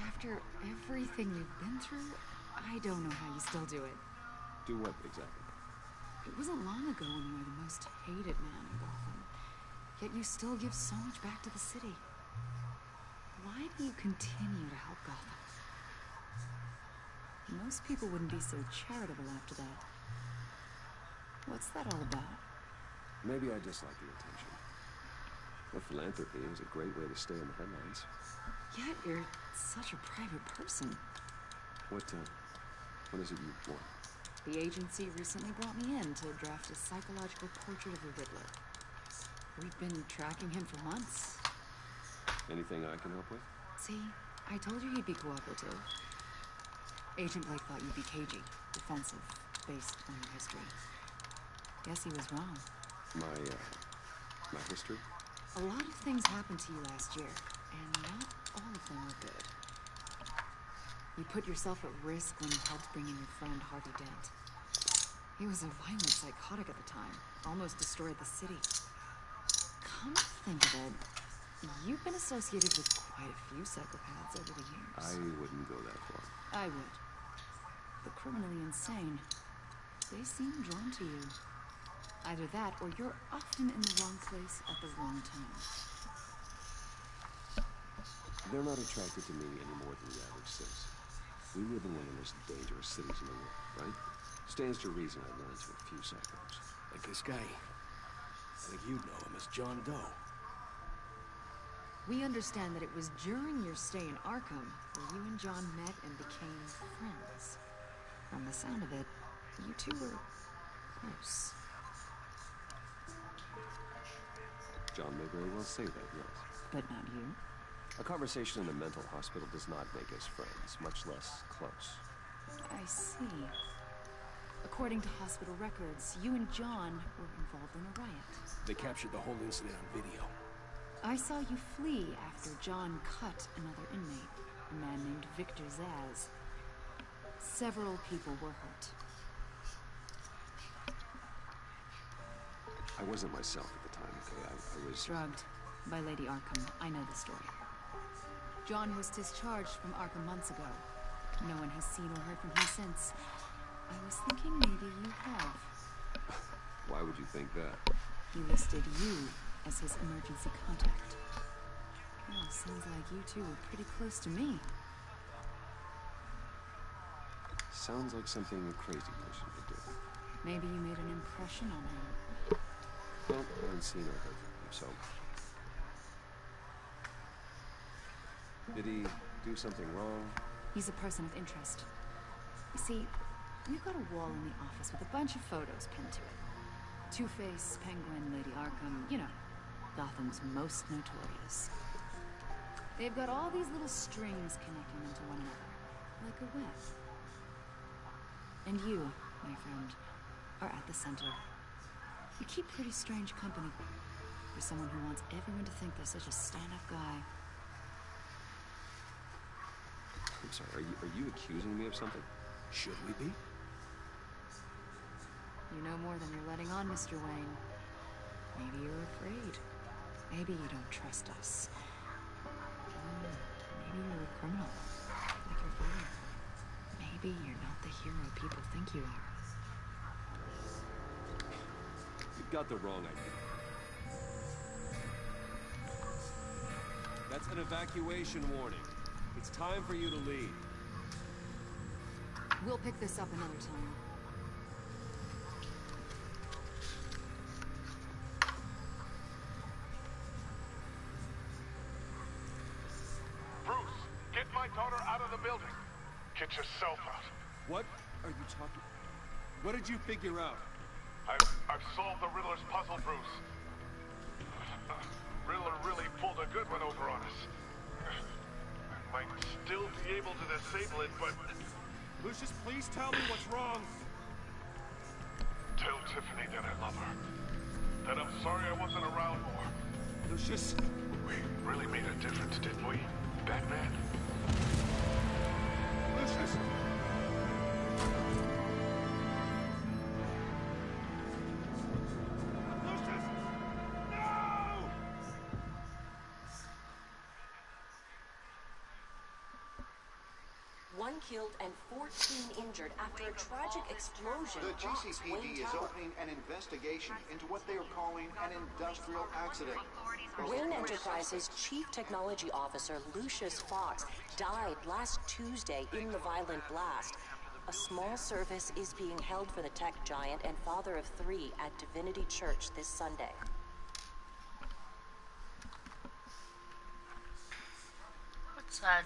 Speaker 10: After everything you've been through, I don't know how you still do it.
Speaker 1: Do what, exactly?
Speaker 10: It wasn't long ago when you were the most hated man in Gotham. Yet you still give so much back to the city. Why do you continue to help Gotham? Most people wouldn't be so charitable after that. What's that all about?
Speaker 1: Maybe I dislike the attention. But philanthropy is a great way to stay in the headlines.
Speaker 10: Yet you're such a private person.
Speaker 1: What is it you want?
Speaker 10: The agency recently brought me in to draft a psychological portrait of the Riddler. We've been tracking him for months.
Speaker 1: Anything I can help with?
Speaker 10: See, I told you he'd be cooperative. Agent Blake thought you'd be cagey, defensive, based on your history. Guess he was wrong.
Speaker 1: My history?
Speaker 10: A lot of things happened to you last year, and not all of them were good. You put yourself at risk when you helped bring in your friend Harvey Dent. He was a violent psychotic at the time, almost destroyed the city. Come to think of it, you've been associated with quite a few psychopaths over the years.
Speaker 1: I wouldn't go that far.
Speaker 10: I would. The criminally insane, they seem drawn to you. Either that, or you're often in the wrong place at the wrong time.
Speaker 1: They're not attracted to me any more than the average citizen. We live in one of the most dangerous cities in the world, right? Stands to reason I run into a few psychos.
Speaker 18: Like this guy. I think you'd know him as John Doe.
Speaker 10: We understand that it was during your stay in Arkham where you and John met and became friends. From the sound of it, you two were close.
Speaker 1: John may very well say that, yes.
Speaker 10: But not you.
Speaker 1: A conversation in a mental hospital does not make us friends, much less close.
Speaker 10: I see. According to hospital records, you and John were involved in a riot.
Speaker 18: They captured the whole incident on video.
Speaker 10: I saw you flee after John cut another inmate, a man named Victor Zsasz. Several people were hurt.
Speaker 1: I wasn't myself at the time, okay? I was...
Speaker 10: Drugged by Lady Arkham. I know the story. John was discharged from Arkham months ago. No one has seen or heard from him since. I was thinking maybe you have.
Speaker 1: Why would you think that?
Speaker 10: He listed you as his emergency contact. Well, sounds like you two were pretty close to me.
Speaker 1: Sounds like something a crazy person would do.
Speaker 10: Maybe you made an impression on him.
Speaker 1: Well, I haven't seen or heard from him, so... Did he do something wrong?
Speaker 10: He's a person of interest. You see, we've got a wall in the office with a bunch of photos pinned to it. Two-Face, Penguin, Lady Arkham, you know, Gotham's most notorious. They've got all these little strings connecting them to one another, like a web. And you, my friend, are at the center. You keep pretty strange company for someone who wants everyone to think they're such a stand-up guy.
Speaker 1: I'm sorry, are you accusing me of something?
Speaker 18: Should we be?
Speaker 10: You know more than you're letting on, Mr. Wayne. Maybe you're afraid. Maybe you don't trust us. Maybe you're a criminal, like your father. Maybe you're not the hero people think you are.
Speaker 1: You've got the wrong idea. That's an evacuation warning. It's time for you to leave.
Speaker 10: We'll pick this up another time.
Speaker 13: Bruce, get my daughter out of the building. Get yourself out.
Speaker 1: What are you talking... What did you figure out?
Speaker 13: I've solved the Riddler's puzzle, Bruce. Riddler really pulled a good one over on us. Might still be able to disable it, but...
Speaker 1: Lucius, please tell me what's wrong.
Speaker 13: Tell Tiffany that I love her. That I'm sorry I wasn't around more.
Speaker 1: Lucius...
Speaker 13: We really made a difference, didn't we, Batman?
Speaker 1: Lucius!
Speaker 19: 1 killed and 14 injured after a tragic explosion.
Speaker 20: The
Speaker 19: rocks
Speaker 20: GCPD
Speaker 19: Wayne
Speaker 20: is
Speaker 19: Tower.
Speaker 20: opening an investigation into what they are calling an industrial accident.
Speaker 19: Wayne Enterprises Chief Technology Officer Lucius Fox died last Tuesday in the violent blast. A small service is being held for the tech giant and father of 3 at Divinity Church this Sunday.
Speaker 2: What's sad?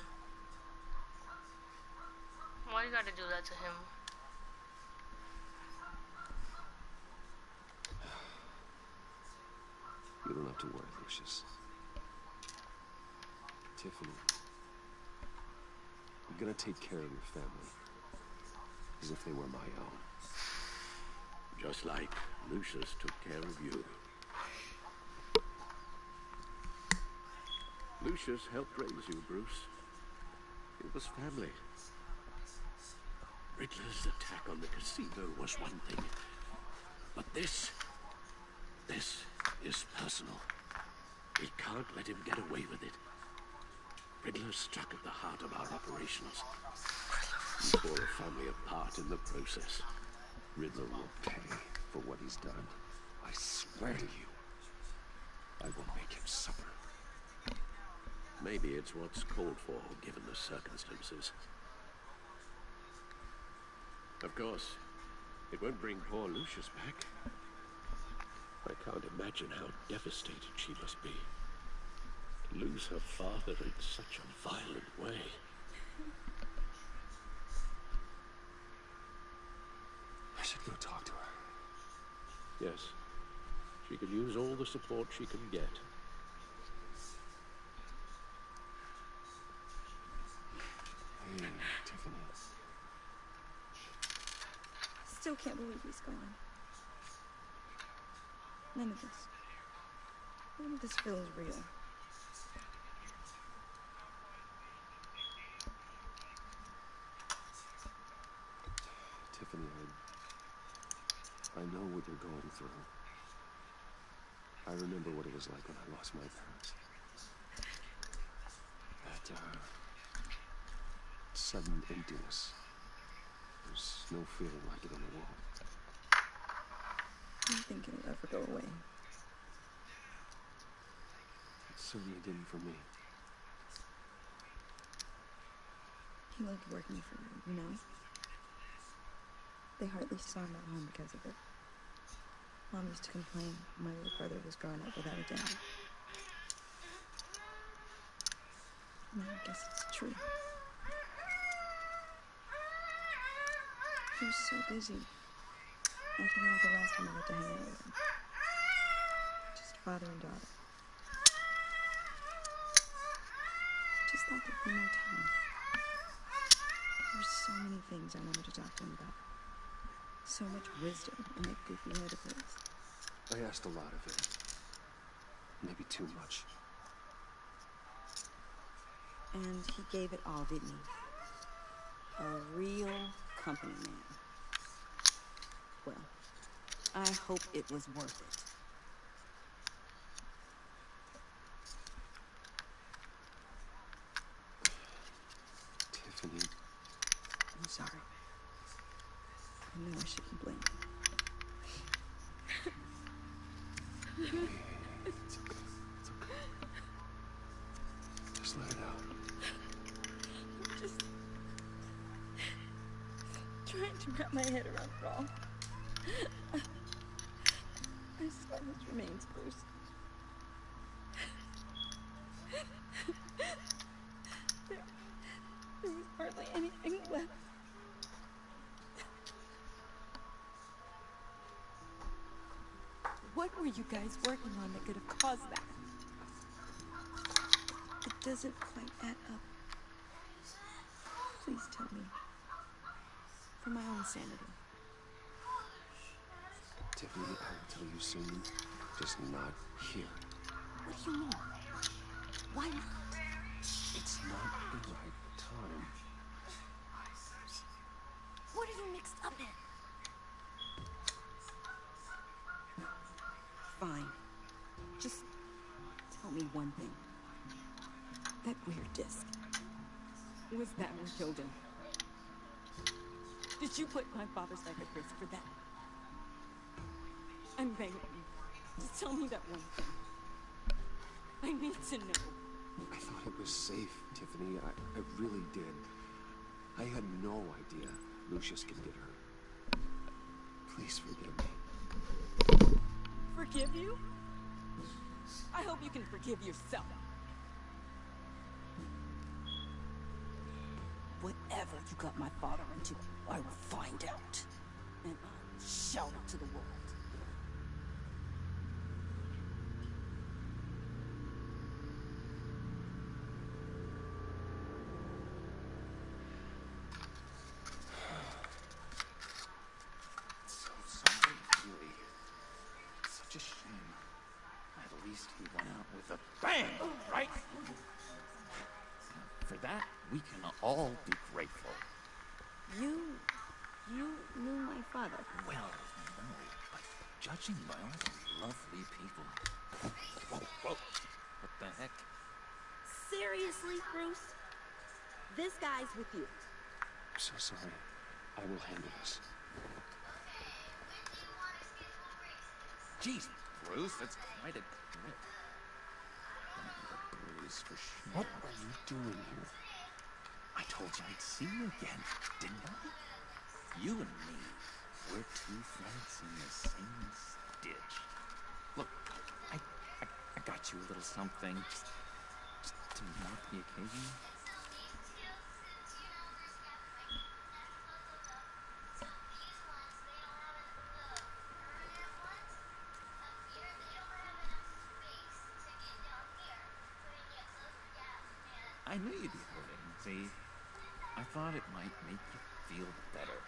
Speaker 2: Why you gotta do that to him?
Speaker 1: You don't have to worry, Lucius. Tiffany, I'm gonna take care of your family. As if they were my own.
Speaker 11: Just like Lucius took care of you. Lucius helped raise you, Bruce. It was family. Riddler's attack on the casino was one thing. But this is personal. We can't let him get away with it. Riddler struck at the heart of our operations. He tore a family apart in the process.
Speaker 1: Riddler will pay for what he's done. I swear to you, I will make him suffer.
Speaker 11: Maybe it's what's called for, given the circumstances. Of course, it won't bring poor Lucius back. I can't imagine how devastated she must be. To lose her father in such a violent way.
Speaker 1: I should go talk to her.
Speaker 11: Yes. She could use all the support she can get.
Speaker 1: Hey, Tiffany.
Speaker 17: Still can't believe he's gone. None of this feels real.
Speaker 1: Tiffany, I know what you're going through. I remember what it was like when I lost my parents. That, sudden emptiness. There's no feeling like it in the world.
Speaker 17: I don't think it'll ever go away.
Speaker 1: It certainly didn't for me.
Speaker 17: He loved working for you, you know? They hardly saw him at home because of it. Mom used to complain my little brother was growing up without a dad. I guess it's true. He was so busy. I can remember the last time I got to hang out with him. Just father and daughter. Just thought there'd be more time. There were so many things I wanted to talk to him about. So much wisdom in that goofy head of his.
Speaker 1: I asked a lot of it. Maybe too much.
Speaker 17: And he gave it all, didn't he? A real company man. Well, I hope it was worth it.
Speaker 1: Tiffany.
Speaker 17: I'm sorry. I know I shouldn't blame you.
Speaker 1: It's okay. It's okay. Just let it out.
Speaker 17: I'm just trying to wrap my head around it all. I saw his remains, Bruce. There was hardly anything left. What were you guys working on that could have caused that? It doesn't quite add up. Please tell me. For my own sanity.
Speaker 1: Tiffany, I will tell you soon. Just not here.
Speaker 17: What do you mean? Why not?
Speaker 1: It's not the right time.
Speaker 17: What are you mixed up in? Fine. Just tell me one thing. That weird disc. Was that what killed him? Did you put my father's life at risk for that? I'm begging you. Just tell me that one thing. I need to know.
Speaker 1: I thought it was safe, Tiffany. I really did. I had no idea Lucius could get hurt. Please forgive me.
Speaker 17: Forgive you? I hope you can forgive yourself. Whatever you got my father into, I will find out. And I'll shout it to the world.
Speaker 6: So sorry, really. Such a shame. At least he went out with a bang, right? For that, we can all be grateful.
Speaker 17: You knew my father.
Speaker 6: Well, no, but judging by all the lovely people. Whoa, whoa. What the heck?
Speaker 17: Seriously, Bruce? This guy's with you.
Speaker 1: I'm so sorry. I will handle this.
Speaker 6: Jeez, Bruce, that's quite a grip. Bruce, for sure.
Speaker 1: What are you doing here?
Speaker 6: I told you I'd see you again, didn't I? You and me, we're two friends in the same stitch. Look, I got you a little something, just to mark the occasion. I knew you'd be hurting, see? I thought it might make you feel better.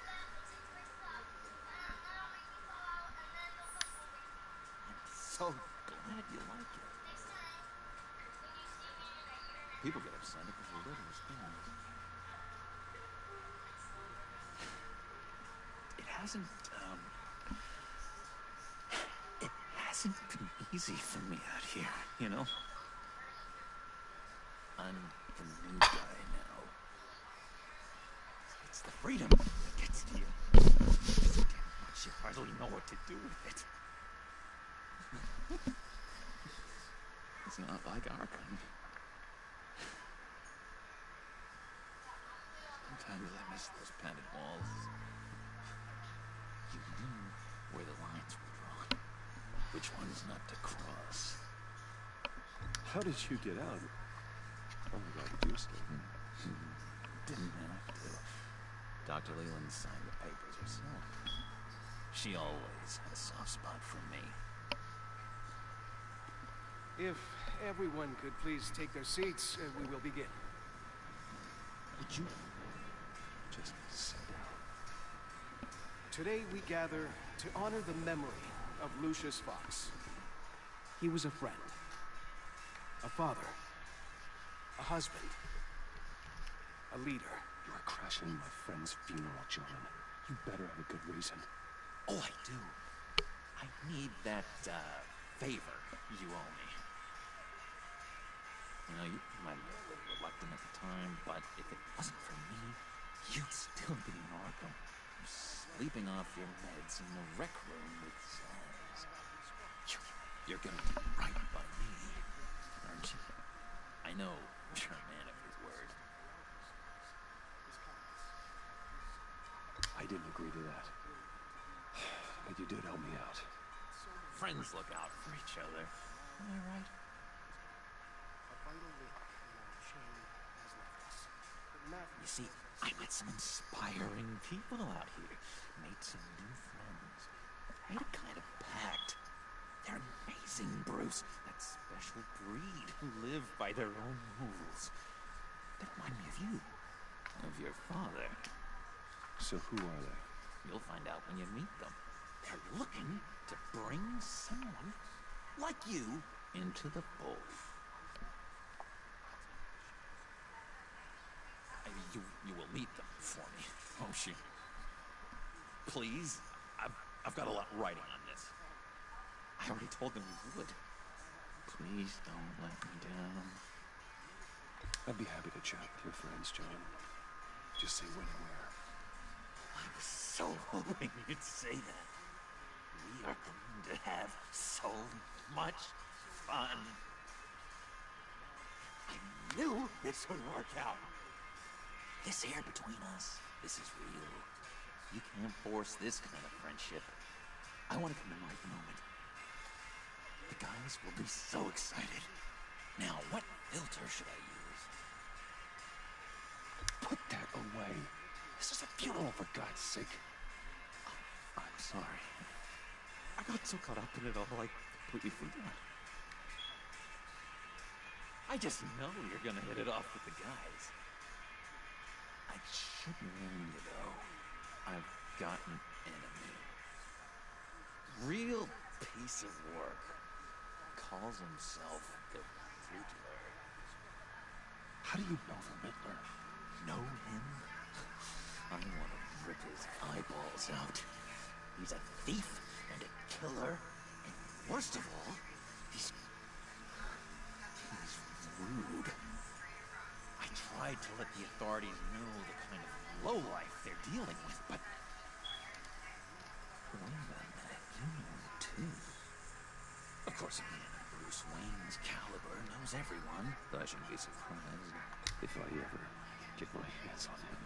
Speaker 6: I'm so glad you like it. People get upset because your little is gone. It hasn't been easy for me out here, you know? I'm the new guy now. It's the freedom that gets to you. So damn much you hardly know what to do with it. It's not like our kind. Sometimes I miss those padded walls. You knew where the lines were drawn. Which ones not to cross.
Speaker 1: How did you get out? Oh my God, did you escape?
Speaker 6: Didn't have to. Dr. Leland signed the papers herself. She always had a soft spot for me.
Speaker 21: If everyone could please take their seats, we will begin.
Speaker 1: Would you just sit down?
Speaker 21: Today we gather to honor the memory of Lucius Fox. He was a friend, a father, a husband, a leader.
Speaker 1: You are crashing my friend's funeral, John. You better have a good reason.
Speaker 6: Oh, I do. I need that, favor you owe me. You know, you might be a little reluctant at the time, but if it wasn't for me, you'd still be in Arkham. Sleeping off your meds in the rec room with Zaz. You're gonna do right by me, aren't you? I know you're a man of his word.
Speaker 1: I didn't agree to that. But you did help me out.
Speaker 6: Friends look out for each other. Am I right? You see, I met some inspiring people out here. Made some new friends. Made a kind of pact. They're amazing, Bruce. That special breed who live by their own rules. They remind me of you. Of your father.
Speaker 1: So who are they?
Speaker 6: You'll find out when you meet them. They're looking to bring someone like you into the fold. You will meet them for me, won't you? Please? I've got a lot writing on this. I already told them you would. Please don't let me down.
Speaker 1: I'd be happy to chat with your friends, John. Just say when and where.
Speaker 6: I was so hoping you'd say that. We are going to have so much fun. I knew this would work out. This here between us, this is real. You can't force this kind of friendship. I want to come in right moment. The guys will be so excited. Now, what filter should I use?
Speaker 1: Put that away. This is a funeral, for God's sake.
Speaker 6: Oh, I'm sorry. I got so caught up in it all, I completely forgot. I just know you're gonna hit it off with the guys. I should warn you, though. I've got an enemy. Real piece of work. Calls himself the Riddler.
Speaker 1: How do you know the Riddler?
Speaker 6: Know him? I want to rip his eyeballs out. He's a thief and a killer, and worst of all, he's rude. I tried to let the authorities know the kind of lowlife they're dealing with, but wait a minute, you know too. Of course, a man of Bruce Wayne's caliber knows everyone. I shouldn't be surprised
Speaker 1: if I ever get my hands on him.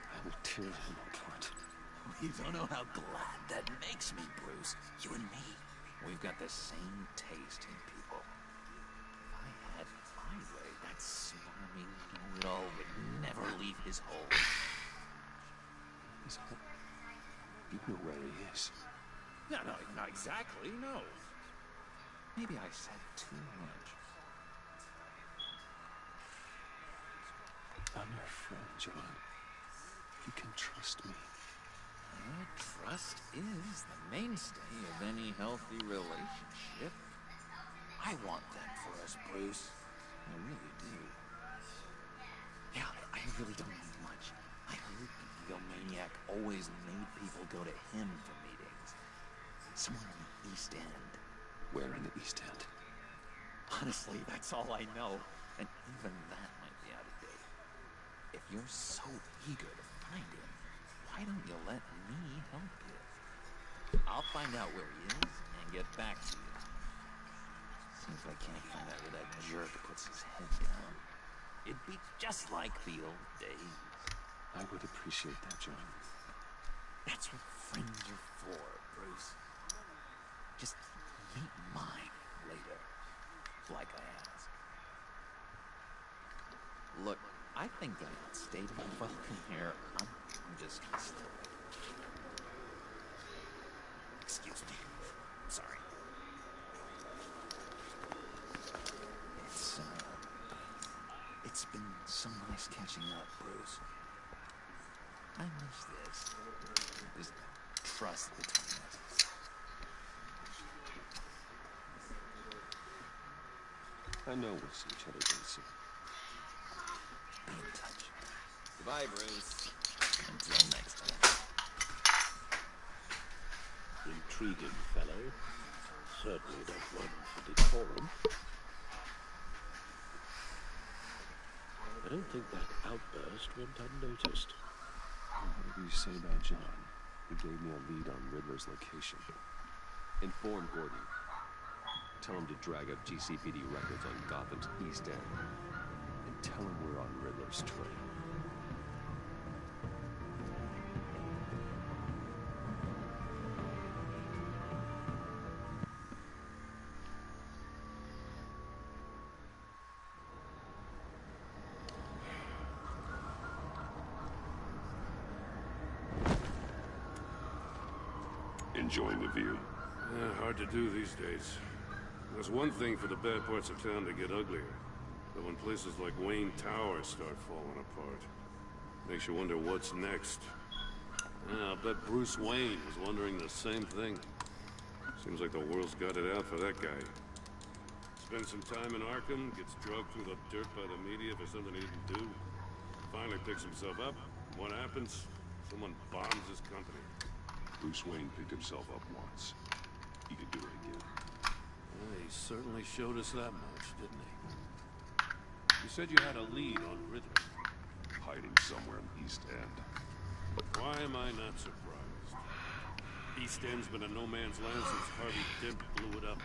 Speaker 1: I will tear him apart.
Speaker 6: You don't know how glad that makes me, Bruce. You and me, we've got the same taste in people. If I had my way, that smarmy know-it-all would never leave his hole.
Speaker 1: His hole? You know where he is.
Speaker 6: No, not exactly, no. Maybe I said too much.
Speaker 1: I'm your friend, John. You can trust me.
Speaker 6: Trust is the mainstay of any healthy relationship. I want that for us, Bruce. I really do. Yeah, I really don't need much. I heard the egomaniac always made people go to him for meetings. Somewhere in the East End.
Speaker 1: Where in the East End?
Speaker 6: Honestly, that's all I know. And even that might be out of date. If you're so eager to find him, why don't you let me help you? I'll find out where he is and get back to you. Seems I can't find out where that jerk puts his head down. It'd be just like the old days.
Speaker 1: I would appreciate that, John.
Speaker 6: That's what friends are for, Bruce. Just meet mine later, like I asked. Look, I think I outstayed my welcome here. I'm just gonna stay. Excuse me. Sorry. It's been so nice catching up, Bruce. I miss this. This trust between us.
Speaker 1: I know we'll see each other again soon.
Speaker 6: Be in touch.
Speaker 12: Goodbye, Bruce.
Speaker 6: Until next time.
Speaker 11: Intriguing fellow. Certainly not one for decorum. I don't think that outburst went unnoticed.
Speaker 1: Whatever you say about John, he gave me a lead on Riddler's location. Inform Gordon. Tell him to drag up GCPD records on Gotham's East End. And tell him we're on Riddler's trail.
Speaker 3: Enjoying the view? Yeah, hard to do these days. There's one thing for the bad parts of town to get uglier. But when places like Wayne Tower start falling apart, makes you wonder what's next. Yeah, I'll bet Bruce Wayne was wondering the same thing. Seems like the world's got it out for that guy. Spends some time in Arkham, gets drugged through the dirt by the media for something he didn't do. Finally picks himself up. What happens? Someone bombs his company.
Speaker 15: Bruce Wayne picked himself up once. He could do it again.
Speaker 3: Well, he certainly showed us that much, didn't he? You said you had a lead on Riddler.
Speaker 15: Hiding somewhere in the East End.
Speaker 3: Why am I not surprised? East End's been a no-man's land since Harvey Dent blew it up.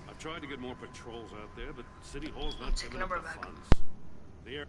Speaker 3: I've tried to get more patrols out there, but City Hall's not giving up the funds. The air...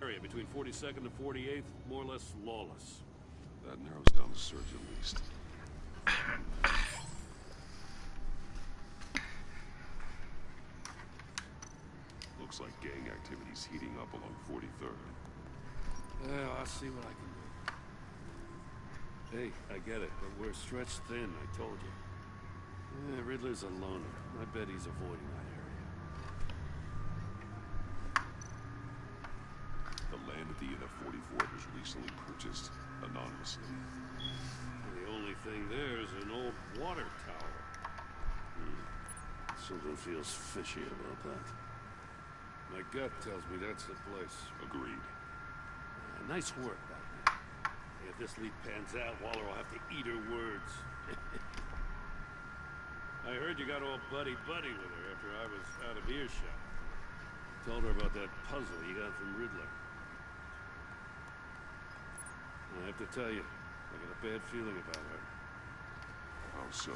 Speaker 3: area between 42nd and 48th, more or less lawless.
Speaker 1: That narrows down the search at least. Looks like gang activity's heating up along 43rd.
Speaker 3: Well, I'll see what I can do. Hey, I get it, but we're stretched thin, I told you. Riddler's a loner. I bet he's avoiding that area.
Speaker 1: The land at the end of 44th was recently purchased anonymously.
Speaker 3: The only thing there is an old water tower. Something feels fishy about that. My gut tells me that's the place.
Speaker 1: Agreed.
Speaker 3: Nice work, Batman. If this lead pans out, Waller will have to eat her words. I heard you got all buddy-buddy with her after I was out of earshot. Told her about that puzzle you got from Riddler. I have to tell you, I got a bad feeling about her.
Speaker 1: How so?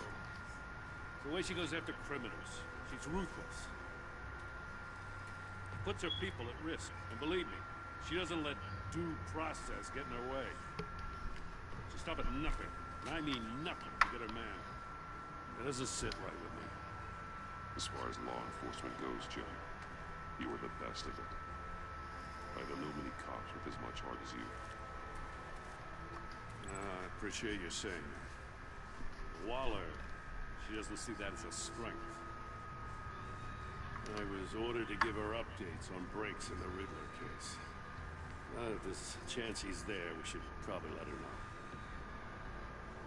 Speaker 3: The way she goes after criminals. She's ruthless. Puts her people at risk. And believe me, she doesn't let due process get in her way. She'll stop at nothing, and I mean nothing, to get her man. That doesn't sit right with me.
Speaker 1: As far as law enforcement goes, Joe, you were the best of it. I don't know many cops with as much heart as you.
Speaker 3: I appreciate you saying that. Waller, she doesn't see that as a strength. I was ordered to give her updates on breaks in the Riddler case. Now that there's a chance he's there, we should probably let her know.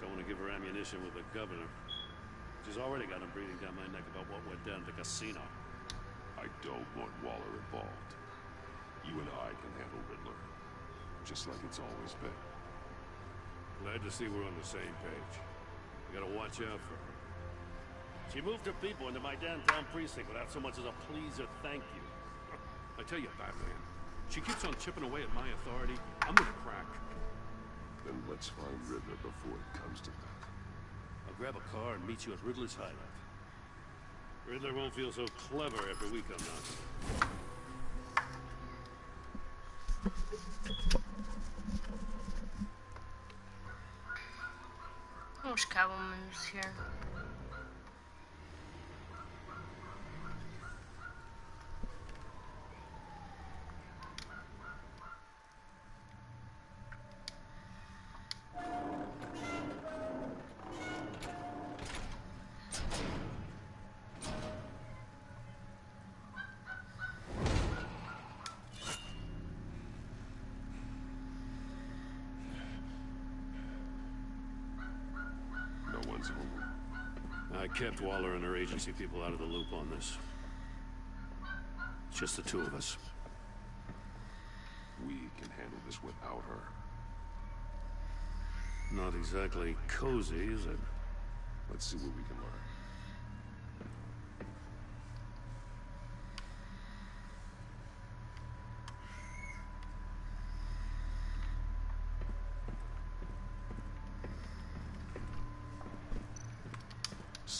Speaker 3: Don't want to give her ammunition with the governor. She's already got him breathing down my neck about what went down at the casino.
Speaker 1: I don't want Waller involved. You and I can handle Riddler. Just like it's always been.
Speaker 3: Glad to see we're on the same page. We gotta watch out for her. She moved her people into my downtown precinct without so much as a please or thank you. I tell you, Batman, she keeps on chipping away at my authority. I'm gonna crack.
Speaker 1: Then let's find Riddler before it comes to that.
Speaker 3: I'll grab a car and meet you at Riddler's hideout. Riddler won't feel so clever after we come knocking.
Speaker 2: I wish Catwoman was here.
Speaker 3: I kept Waller and her agency people out of the loop on this. It's just the two of us.
Speaker 1: We can handle this without her.
Speaker 3: Not exactly cozy, is it?
Speaker 1: Let's see what we can learn.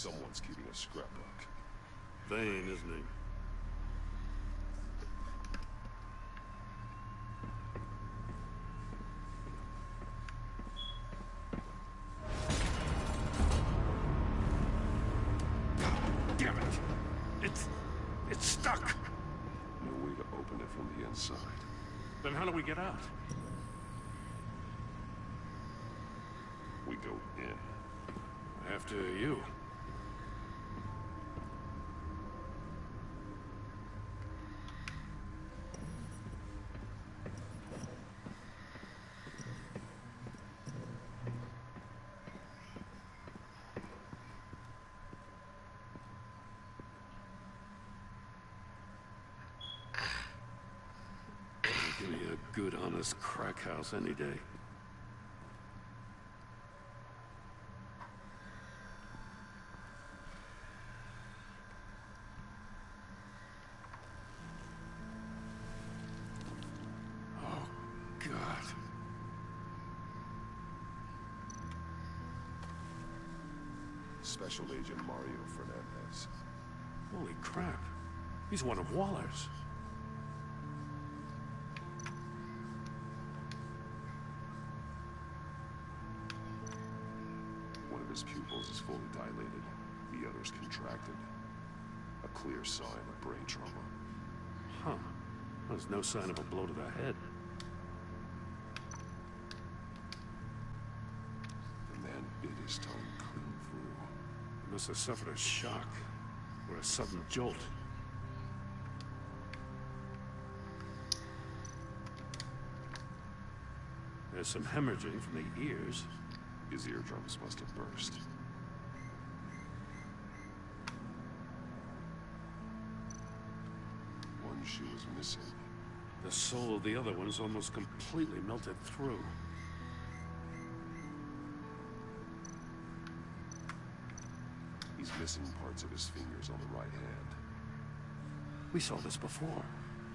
Speaker 15: Someone's keeping a scrapbook.
Speaker 3: Vain, isn't he?
Speaker 15: Damn it! It's stuck! No way to open it from the inside.
Speaker 3: Then how do we get out?
Speaker 15: We go in.
Speaker 3: After you. Give me a good, honest crack house any day. Oh, God.
Speaker 15: Special Agent Mario Fernandez.
Speaker 3: Holy crap. He's one of Waller's.
Speaker 15: One of his pupils is fully dilated. The other's contracted. A clear sign of brain trauma.
Speaker 3: Huh. There's no sign of a blow to the head.
Speaker 15: The man bit his tongue clean through.
Speaker 3: He must have suffered a shock or a sudden jolt. There's some hemorrhaging from the ears.
Speaker 15: His eardrums must have burst. One shoe is missing.
Speaker 3: The soul of the other one is almost completely melted through.
Speaker 15: He's missing parts of his fingers on the right hand.
Speaker 3: We saw this before.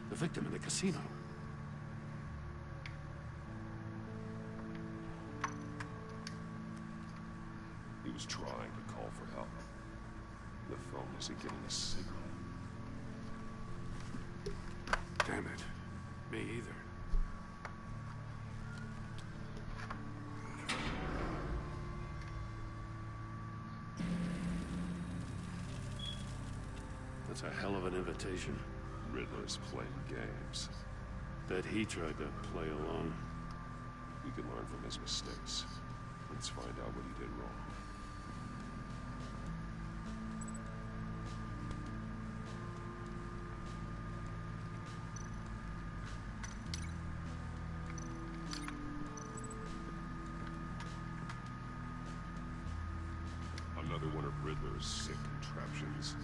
Speaker 3: The victim in the casino.
Speaker 15: He was trying to call for help. The phone isn't getting a signal.
Speaker 3: Damn it. Me either. That's a hell of an invitation.
Speaker 15: Riddler's playing games.
Speaker 3: Bet he tried to play along.
Speaker 15: We can learn from his mistakes. Let's find out what he did wrong. Another one of Riddler's sick contraptions.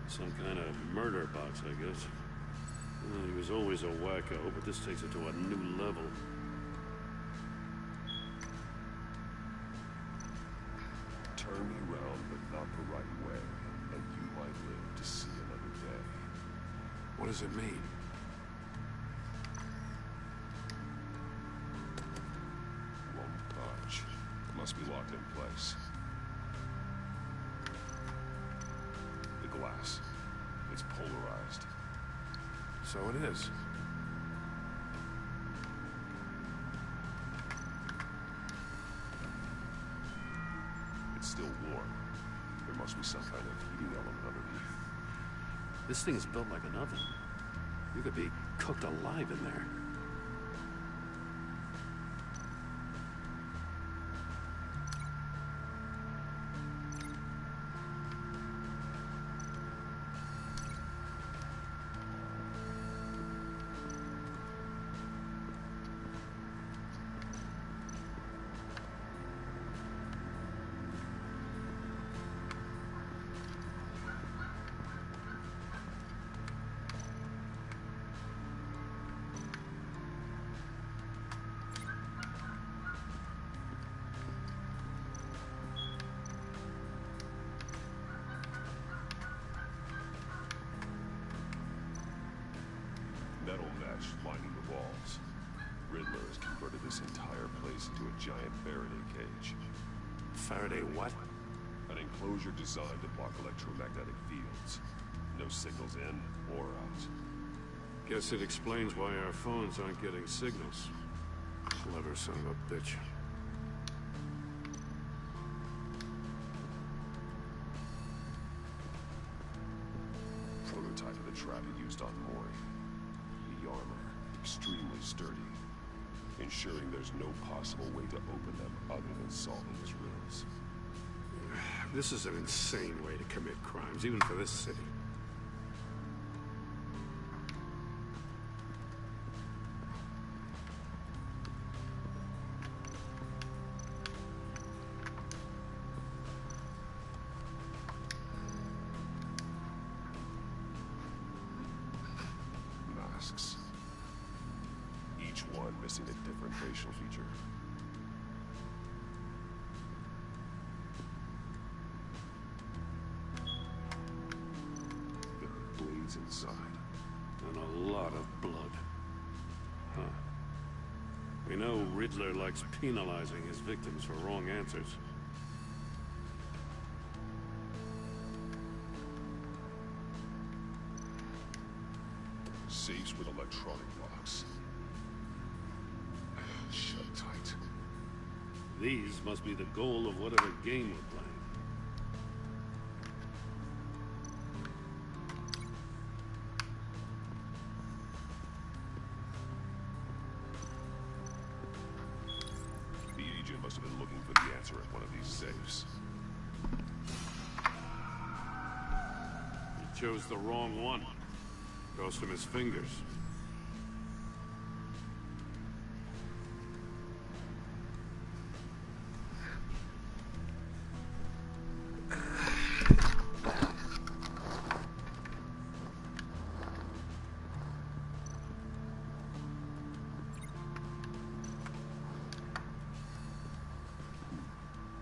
Speaker 3: Some kind of murder box, I guess. Well, he was always a wacko, but this takes it to a new level.
Speaker 15: Turn me around, but not the right way, and you might live to see another day.
Speaker 3: What does it mean?
Speaker 15: Won't budge. Must be locked in place. The glass. It's polarized.
Speaker 3: So it is.
Speaker 15: It's still warm. There must be some kind of heating element underneath.
Speaker 3: This thing is built like an oven. You could be cooked alive in there.
Speaker 15: Metal mesh lining the walls. Riddler has converted this entire place into a giant Faraday cage.
Speaker 3: Faraday what?
Speaker 15: An
Speaker 1: enclosure designed to block electromagnetic fields. No signals in or out.
Speaker 3: Guess it explains why our phones aren't getting signals. Clever son of a bitch.
Speaker 1: Prototype of the trap he used on Mori. The armor, extremely sturdy, ensuring there's no possible way to open them other than solving his riddles.
Speaker 3: This is an insane way to commit crimes, even for this city.
Speaker 1: Masks. Each one missing a different facial feature. There are blades inside.
Speaker 3: And a lot of blood. Huh. We know Riddler likes penalizing his victims for wrong answers.
Speaker 1: Safes with electronic locks. Shut tight.
Speaker 3: These must be the goal of whatever game we're playing.
Speaker 1: The agent must have been looking for the answer at one of these safes.
Speaker 3: He chose the wrong one. Goes from his fingers.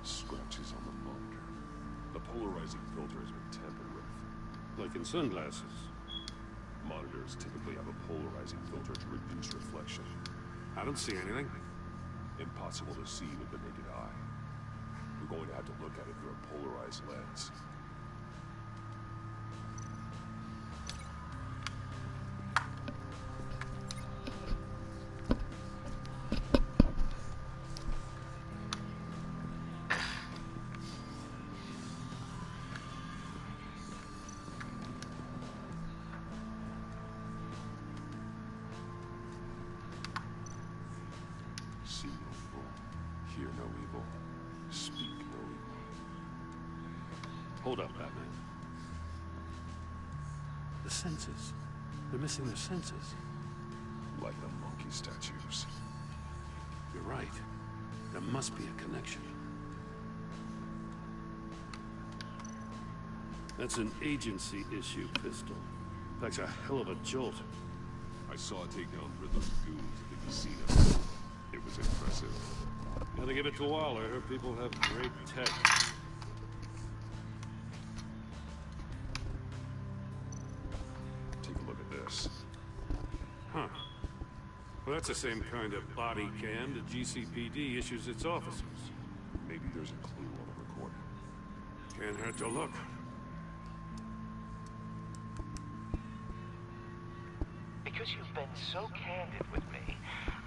Speaker 1: Scratches on the monitor. The polarizing filter has been tampered with.
Speaker 3: Like in sunglasses.
Speaker 1: Monitors typically have a polarizing filter to reduce reflection.
Speaker 3: I don't see anything.
Speaker 1: Impossible to see with the naked eye. We're going to have to look at it through a polarized lens. See no evil, hear no evil, speak no evil.
Speaker 3: Hold up, Batman. The senses. They're missing their senses.
Speaker 1: Like the monkey statues.
Speaker 3: You're right. There must be a connection. That's an agency issue pistol. Packs a hell of a jolt.
Speaker 1: I saw it take down Riddler's goons at the casino. It was impressive.
Speaker 3: Gotta give it to Waller. Her people have great tech.
Speaker 1: Take a look at this.
Speaker 3: Huh. Well, that's the same kind of body cam the GCPD issues its officers.
Speaker 1: Maybe there's a clue on the recording.
Speaker 3: Can't hurt to look.
Speaker 7: Because you've been so candid with me,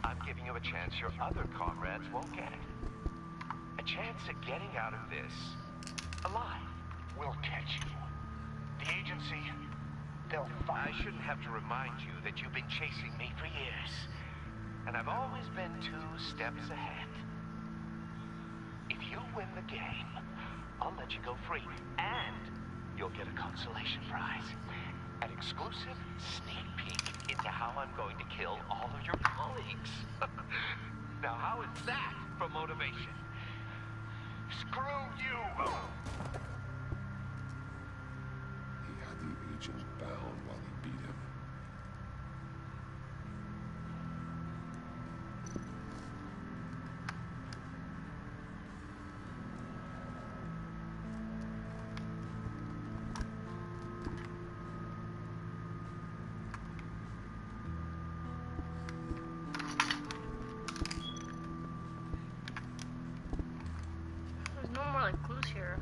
Speaker 7: I'm giving you a chance your other comrades won't get. A chance at getting out of this alive.
Speaker 20: We'll catch you. The agency, they'll find.
Speaker 7: I shouldn't have to remind you that you've been chasing me for years. And I've always been 2 steps ahead. If you win the game, I'll let you go free. And you'll get a consolation prize. An exclusive sneak peek into how I'm going to kill all of your colleagues. Now, how is that for motivation?
Speaker 20: Screw you!
Speaker 1: He had the agent bound while he beat him.
Speaker 2: There's no more like clues here.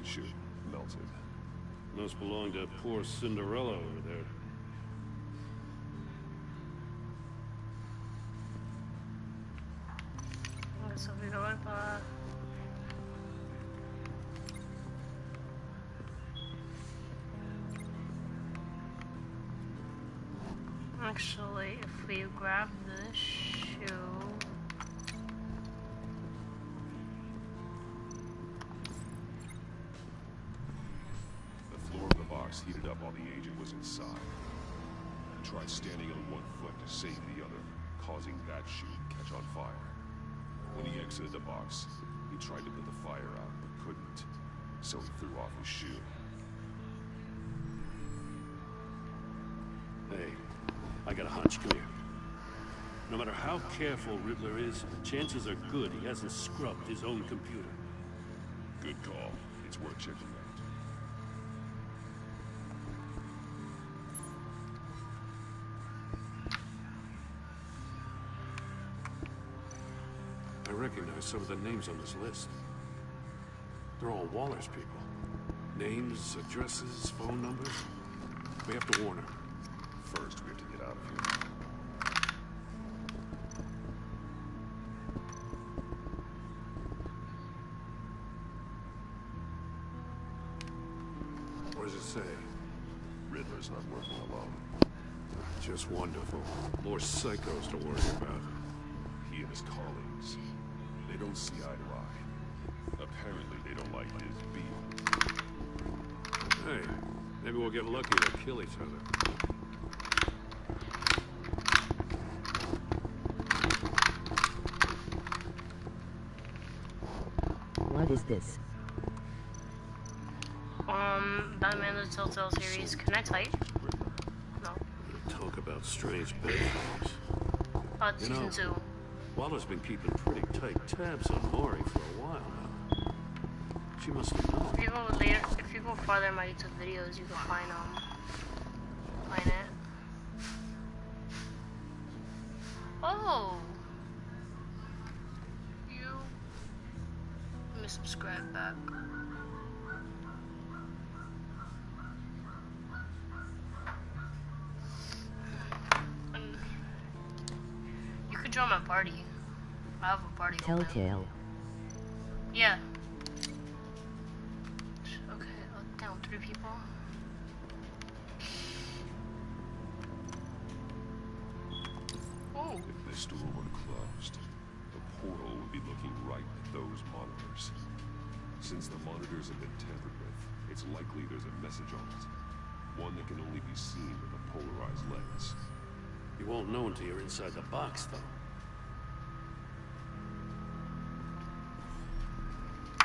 Speaker 15: rocket chute melted.
Speaker 3: Must belong to poor Cinderella over there.
Speaker 2: So we go right back. Actually, if we grab this shoe.
Speaker 15: The floor of the box heated up while the agent was inside. He tried standing on one foot to save the other, causing that shoe to catch on fire. When he exited the box, he tried to put the fire out, but couldn't, so he threw off his shoe.
Speaker 3: Hey, I got a hunch. Come here. No matter how careful Riddler is, chances are good he hasn't scrubbed his own computer.
Speaker 15: Good call. It's worth checking out.
Speaker 18: I recognize some of the names on this list. They're all Waller's people. Names, addresses, phone numbers. We have to warn her.
Speaker 15: First, we have to get out of here.
Speaker 18: What does it say?
Speaker 15: Riddler's not working alone.
Speaker 18: Just wonderful. More psychos to worry about.
Speaker 15: He and his colleagues. They don't see eye to eye. Apparently, they don't like his beat.
Speaker 18: Hey, maybe we'll get lucky to kill each other.
Speaker 8: What is this?
Speaker 2: Batman the Telltale series. Can I type? No.
Speaker 18: Talk about strange bedfellows.
Speaker 2: It's season 2.
Speaker 18: Waller's been keeping pretty tight tabs on Maury for a while now. She must have known.
Speaker 2: If you go farther in my YouTube videos, you can find it. Oh. Let me subscribe back. You could join my party. I have a party.
Speaker 8: Telltale.
Speaker 2: Yeah. Okay, down 3 people. Oh.
Speaker 15: If this door were closed, the portal would be looking right at those monitors. Since the monitors have been tampered with, it's likely there's a message on it. One that can only be seen with a polarized lens.
Speaker 18: You won't know until you're inside the box, though.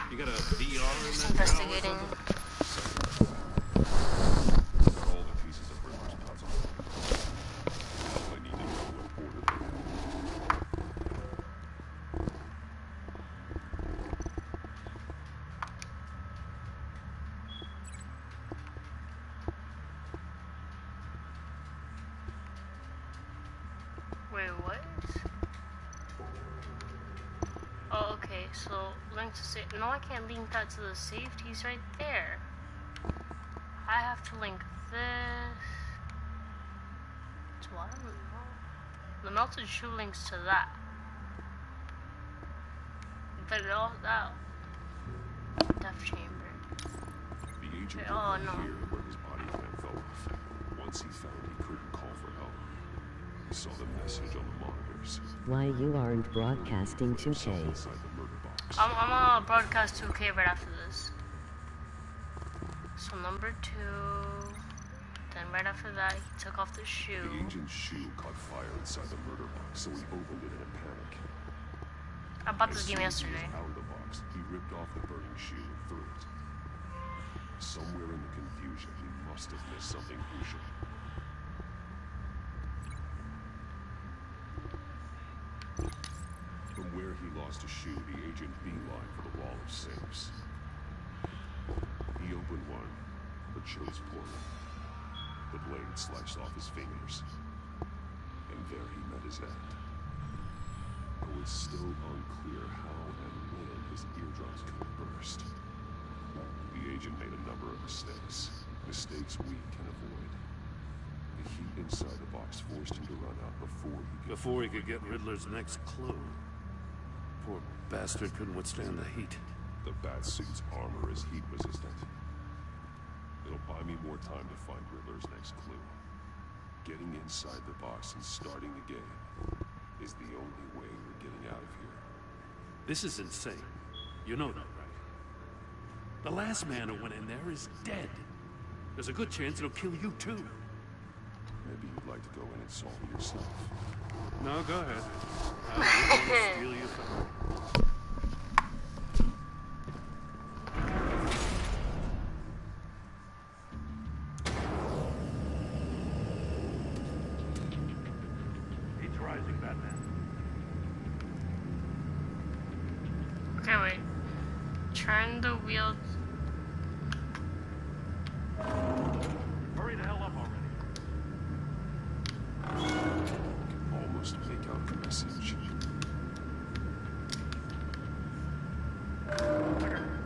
Speaker 18: You got a VR in that
Speaker 2: investigating.
Speaker 15: Got all the pieces of Riddler's puzzle. Now I need to know what order they're in.
Speaker 2: Wait, what? Oh, okay, so link to safe. No, I can't link that to the safeties right there. I have to link this to what? The melted shoe links to that. But that death chamber.
Speaker 15: The agent
Speaker 2: Oh,
Speaker 15: didn't
Speaker 2: no.
Speaker 15: hear where his body cam fell off. Once he found he couldn't call for help, he saw the message on the monitors.
Speaker 8: Why you aren't broadcasting 2K?
Speaker 15: Inside the murder box.
Speaker 2: I'm gonna broadcast 2K right after this. So number 2. Then right after that, he took off the shoe.
Speaker 15: The agent's shoe caught fire inside the murder box, so he opened it in a panic.
Speaker 2: I bought this
Speaker 15: As
Speaker 2: game
Speaker 15: soon as he
Speaker 2: yesterday.
Speaker 15: was out of the box, he ripped off the burning shoe and threw it. Somewhere in the confusion, he must have missed something crucial. From where he lost a shoe, the agent beelined for the wall of safes. He opened one, but chose poorly. The blade sliced off his fingers. And there he met his end. Though it's still unclear how and when his eardrums could have burst. The The agent made a number of mistakes. Mistakes we can avoid. The heat inside the box forced him to run out
Speaker 18: before he could get Riddler's next clue. Poor bastard couldn't withstand the heat.
Speaker 15: The Batsuit's armor is heat resistant. It'll buy me more time to find Riddler's next clue. Getting inside the box and starting the game is the only way we're getting out of here.
Speaker 18: This is insane. You know that, right? The last man who went in there is dead. There's a good chance it'll kill you too.
Speaker 15: Maybe you'd like to go in and solve it yourself.
Speaker 18: No, go ahead. I'll steal your thunder.
Speaker 2: Okay, wait. Turn the wheel.
Speaker 18: Hurry the hell up already.
Speaker 15: Almost make out the message.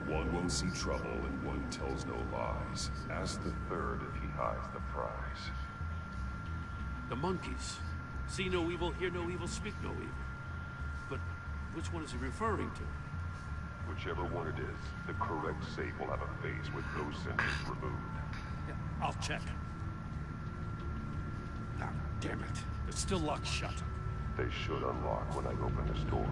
Speaker 15: One won't see trouble and one tells no lies. Ask the third if he hides the prize.
Speaker 18: The monkeys. See no evil, hear no evil, speak no evil. But which one is he referring to?
Speaker 15: Whichever one it is, the correct safe will have a face with those sensors removed.
Speaker 18: Yeah, I'll check. Ah, damn it. It's still locked shut.
Speaker 15: They should unlock when I open this door.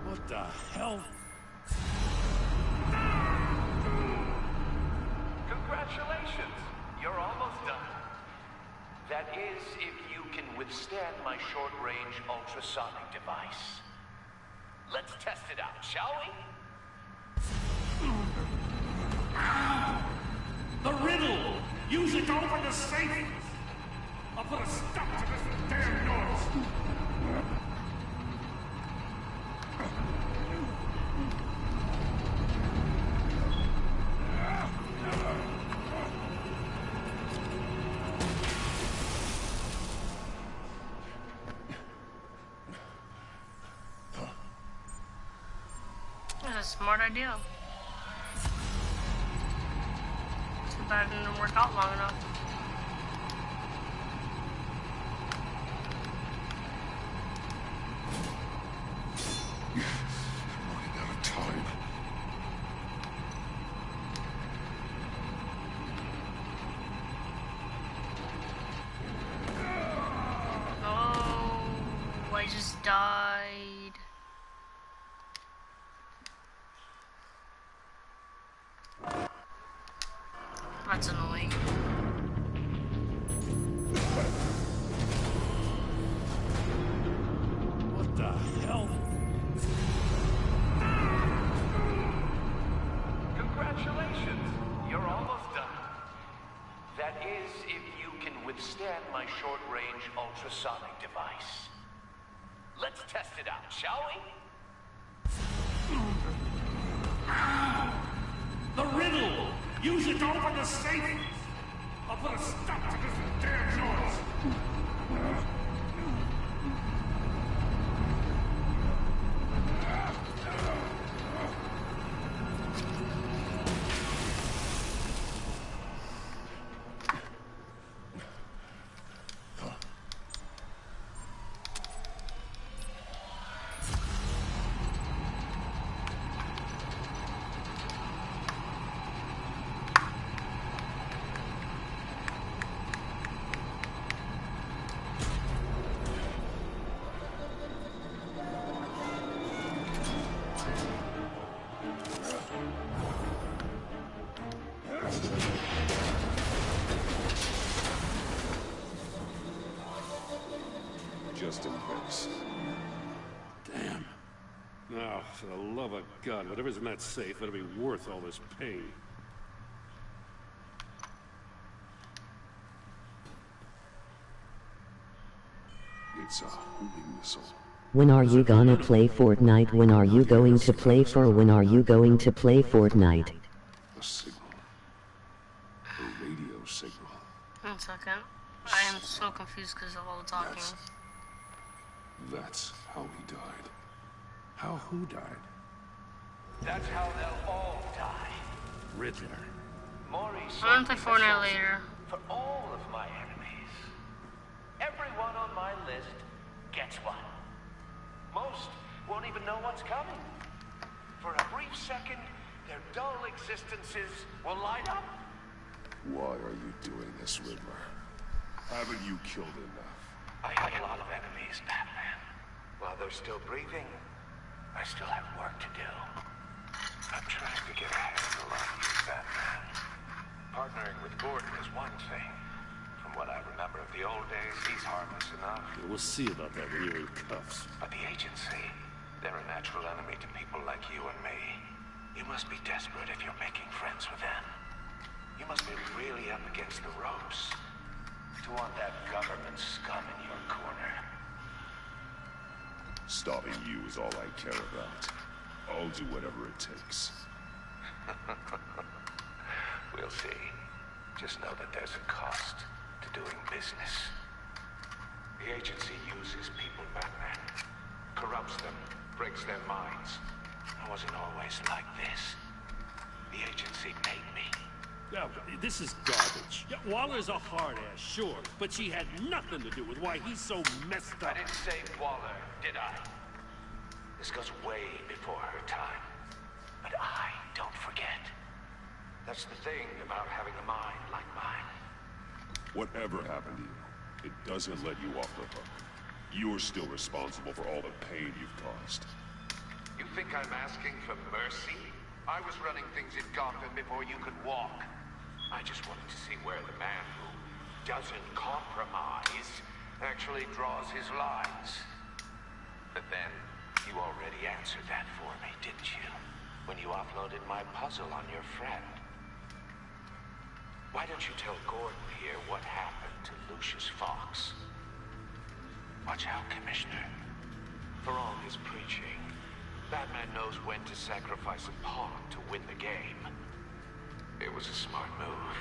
Speaker 18: What the hell?
Speaker 7: Congratulations! You're almost done. That is, if you can withstand my short-range ultrasonic device. Let's test it out, shall we?
Speaker 18: The riddle! Use it to open the safe! I'll put a stop to this damn noise!
Speaker 2: That's a smart idea. Too bad it didn't work out long enough.
Speaker 15: Running out of time.
Speaker 2: Oh, I just died. That's annoying.
Speaker 18: What the hell?
Speaker 7: Congratulations! You're almost done. That is, if you can withstand my short-range ultrasonic device. Let's test it out, shall we?
Speaker 18: The riddle! Use it to open the safe! I'll put a stop to this damn noise!
Speaker 15: Just in case.
Speaker 18: Damn. Now, for the love of God, whatever's in that safe better be worth all this pain.
Speaker 15: It's a homing missile.
Speaker 8: When are you gonna play Fortnite? When are you going to play when are you going to play Fortnite?
Speaker 15: A signal. A radio signal.
Speaker 2: 1 second. I am so confused because of all the talking.
Speaker 18: That's how he died. How who died?
Speaker 7: That's how they'll all die.
Speaker 18: Riddler.
Speaker 7: Maurice
Speaker 2: I'm gonna play Fortnite later.
Speaker 7: For all of my enemies. Everyone on my list gets one. Most won't even know what's coming. For a brief second, their dull existences will light up.
Speaker 15: Why are you doing this, Riddler? Haven't you killed enough?
Speaker 7: I have a lot of enemies, Batman. While they're still breathing, I still have work to do. I'm trying to get a handle on you, Batman. Partnering with Gordon is one thing. From what I remember of the old days, he's harmless enough.
Speaker 3: Yeah, we'll see about that when you're in cuffs.
Speaker 7: But the agency, they're a natural enemy to people like you and me. You must be desperate if you're making friends with them. You must be really up against the ropes to want that government scum in your corner.
Speaker 15: Stopping you is all I care about. I'll do whatever it takes.
Speaker 7: We'll see. Just know that there's a cost to doing business. The agency uses people, Batman. Corrupts them, breaks their minds. I wasn't always like this. The agency made me.
Speaker 3: Yeah, this is garbage. Yeah, Waller's a hard ass, sure, but she had nothing to do with why he's so messed up.
Speaker 7: I didn't say Waller, did I? This goes way before her time. But I don't forget. That's the thing about having a mind like mine.
Speaker 15: Whatever happened to you, it doesn't let you off the hook. You're still responsible for all the pain you've caused.
Speaker 7: You think I'm asking for mercy? I was running things in Gotham before you could walk. I just wanted to see where the man who doesn't compromise actually draws his lines. But then, you already answered that for me, didn't you? When you offloaded my puzzle on your friend. Why don't you tell Gordon here what happened to Lucius Fox? Watch out, Commissioner. For all his preaching, Batman knows when to sacrifice a pawn to win the game. It was a smart move.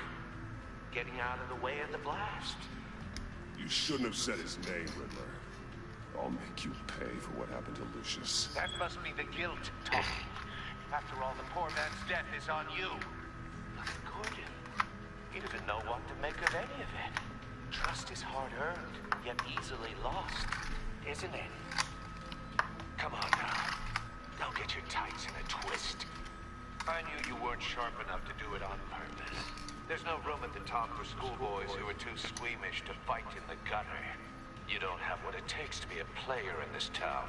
Speaker 7: Getting out of the way of the blast.
Speaker 15: You shouldn't have said his name, Riddler. I'll make you pay for what happened to Lucius.
Speaker 7: That must be the guilt talking. After all, the poor man's death is on you. Look at Gordon. He doesn't know what to make of any of it. Trust is hard-earned, yet easily lost, isn't it? Come on now. Don't get your tights in a twist. I knew you weren't sharp enough to do it on purpose. There's no room at the top for schoolboys who are too squeamish to fight in the gutter. You don't have what it takes to be a player in this town.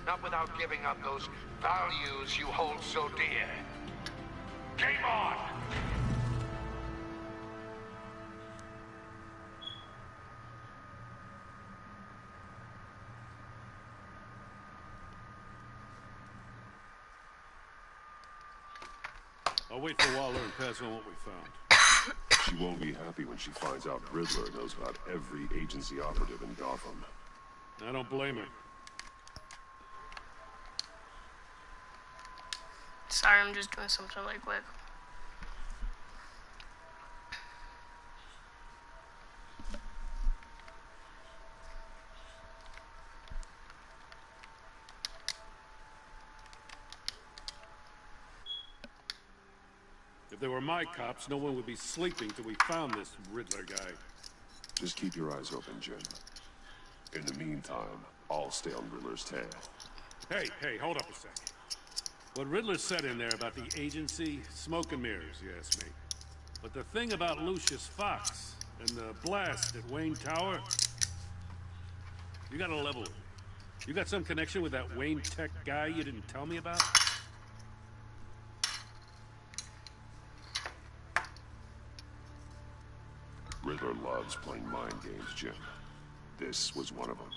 Speaker 7: Not without giving up those values you hold so dear. Game on!
Speaker 3: I'll wait for Waller and pass on what we found.
Speaker 15: She won't be happy when she finds out Riddler knows about every agency operative in Gotham.
Speaker 3: I don't blame her.
Speaker 2: Sorry, I'm just doing something really quick.
Speaker 3: If they were my cops, no one would be sleeping till we found this Riddler guy.
Speaker 15: Just keep your eyes open, Jim. In the meantime, I'll stay on Riddler's tail.
Speaker 3: Hey, hold up a second. What Riddler said in there about the agency, smoke and mirrors, you ask me. But the thing about Lucius Fox and the blast at Wayne Tower, you gotta level it. You got some connection with that Wayne Tech guy you didn't tell me about?
Speaker 15: Riddler loves playing mind games, Jim. This was one of them.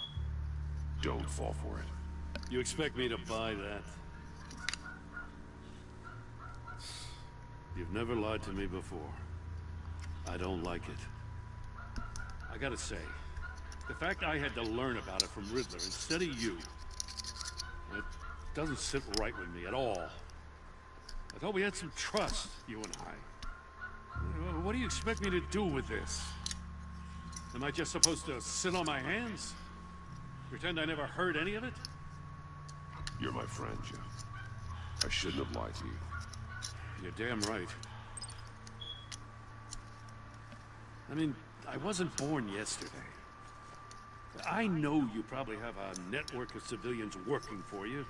Speaker 15: Don't fall for it.
Speaker 3: You expect me to buy that? You've never lied to me before. I don't like it. I gotta say, the fact I had to learn about it from Riddler instead of you, it doesn't sit right with me at all. I thought we had some trust, you and I. What do you expect me to do with this? Am I just supposed to sit on my hands? Pretend I never heard any of it?
Speaker 15: You're my friend, Jim. I shouldn't have lied to you.
Speaker 3: You're damn right. I mean, I wasn't born yesterday. I know you probably have a network of civilians working for you.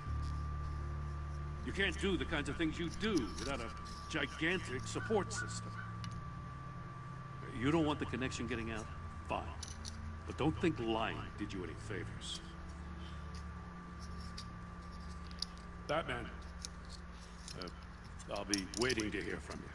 Speaker 3: You can't do the kinds of things you do without a gigantic support system. You don't want the connection getting out? Fine. But don't think lying did you any favors. Batman. I'll be waiting to hear from you.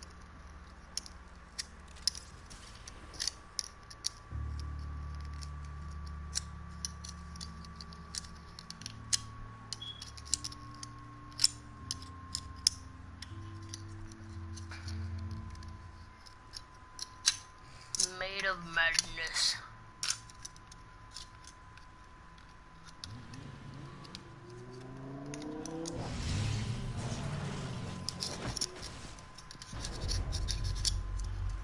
Speaker 2: Made of madness.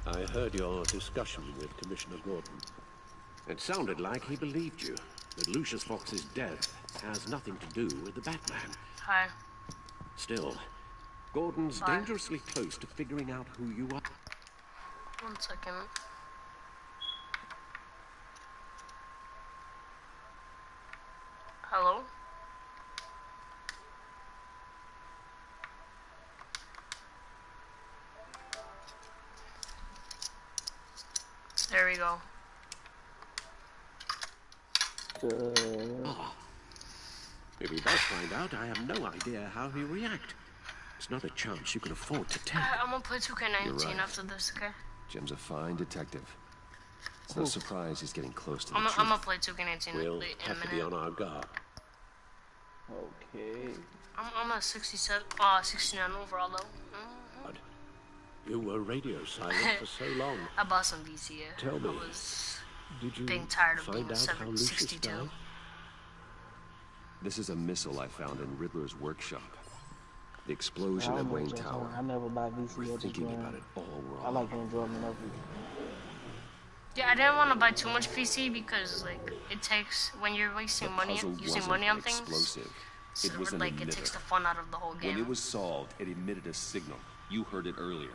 Speaker 11: I heard your discussion with Commissioner Gordon. It sounded like he believed you, that Lucius Fox's death has nothing to do with the Batman.
Speaker 2: Hi.
Speaker 11: Still, Gordon's
Speaker 2: Hi.
Speaker 11: dangerously close to figuring out who you are.
Speaker 2: 1 second. Hello? There we go.
Speaker 11: If he does find out, I have no idea how he'll react. It's not a chance you can afford to take.
Speaker 2: I'm gonna play 2K19
Speaker 1: You're right.
Speaker 2: after this, okay?
Speaker 1: Jim's a fine detective. It's no surprise he's getting close to the
Speaker 2: I'm
Speaker 1: truth.
Speaker 2: gonna play 2K19
Speaker 11: We'll
Speaker 2: in a
Speaker 11: have to be
Speaker 2: minute.
Speaker 11: on our guard.
Speaker 5: Okay.
Speaker 2: I'm at 67, 69 overall though.
Speaker 11: You were radio silent for so long.
Speaker 2: I bought some VCA.
Speaker 11: Tell me,
Speaker 2: I was
Speaker 11: did you
Speaker 2: being tired of
Speaker 11: find
Speaker 2: being
Speaker 11: out how Lucius
Speaker 2: 62.
Speaker 11: died?
Speaker 1: This is a missile I found in Riddler's workshop. The explosion
Speaker 5: I
Speaker 1: at
Speaker 5: don't
Speaker 1: Wayne
Speaker 5: know, Jason.
Speaker 1: Tower.
Speaker 5: I never buy VCA.
Speaker 1: We're
Speaker 5: just
Speaker 1: thinking
Speaker 5: when
Speaker 1: about it all
Speaker 5: I
Speaker 1: wrong.
Speaker 5: like enjoyment of it.
Speaker 2: Yeah, I didn't want to buy too much VC because like it takes when you're wasting
Speaker 1: The
Speaker 2: money
Speaker 1: puzzle
Speaker 2: using
Speaker 1: wasn't
Speaker 2: money on things.
Speaker 1: explosive.
Speaker 2: So
Speaker 1: It was an
Speaker 2: like
Speaker 1: emitter.
Speaker 2: it takes the fun out of the whole game.
Speaker 1: When it was solved, it emitted a signal. You heard it earlier.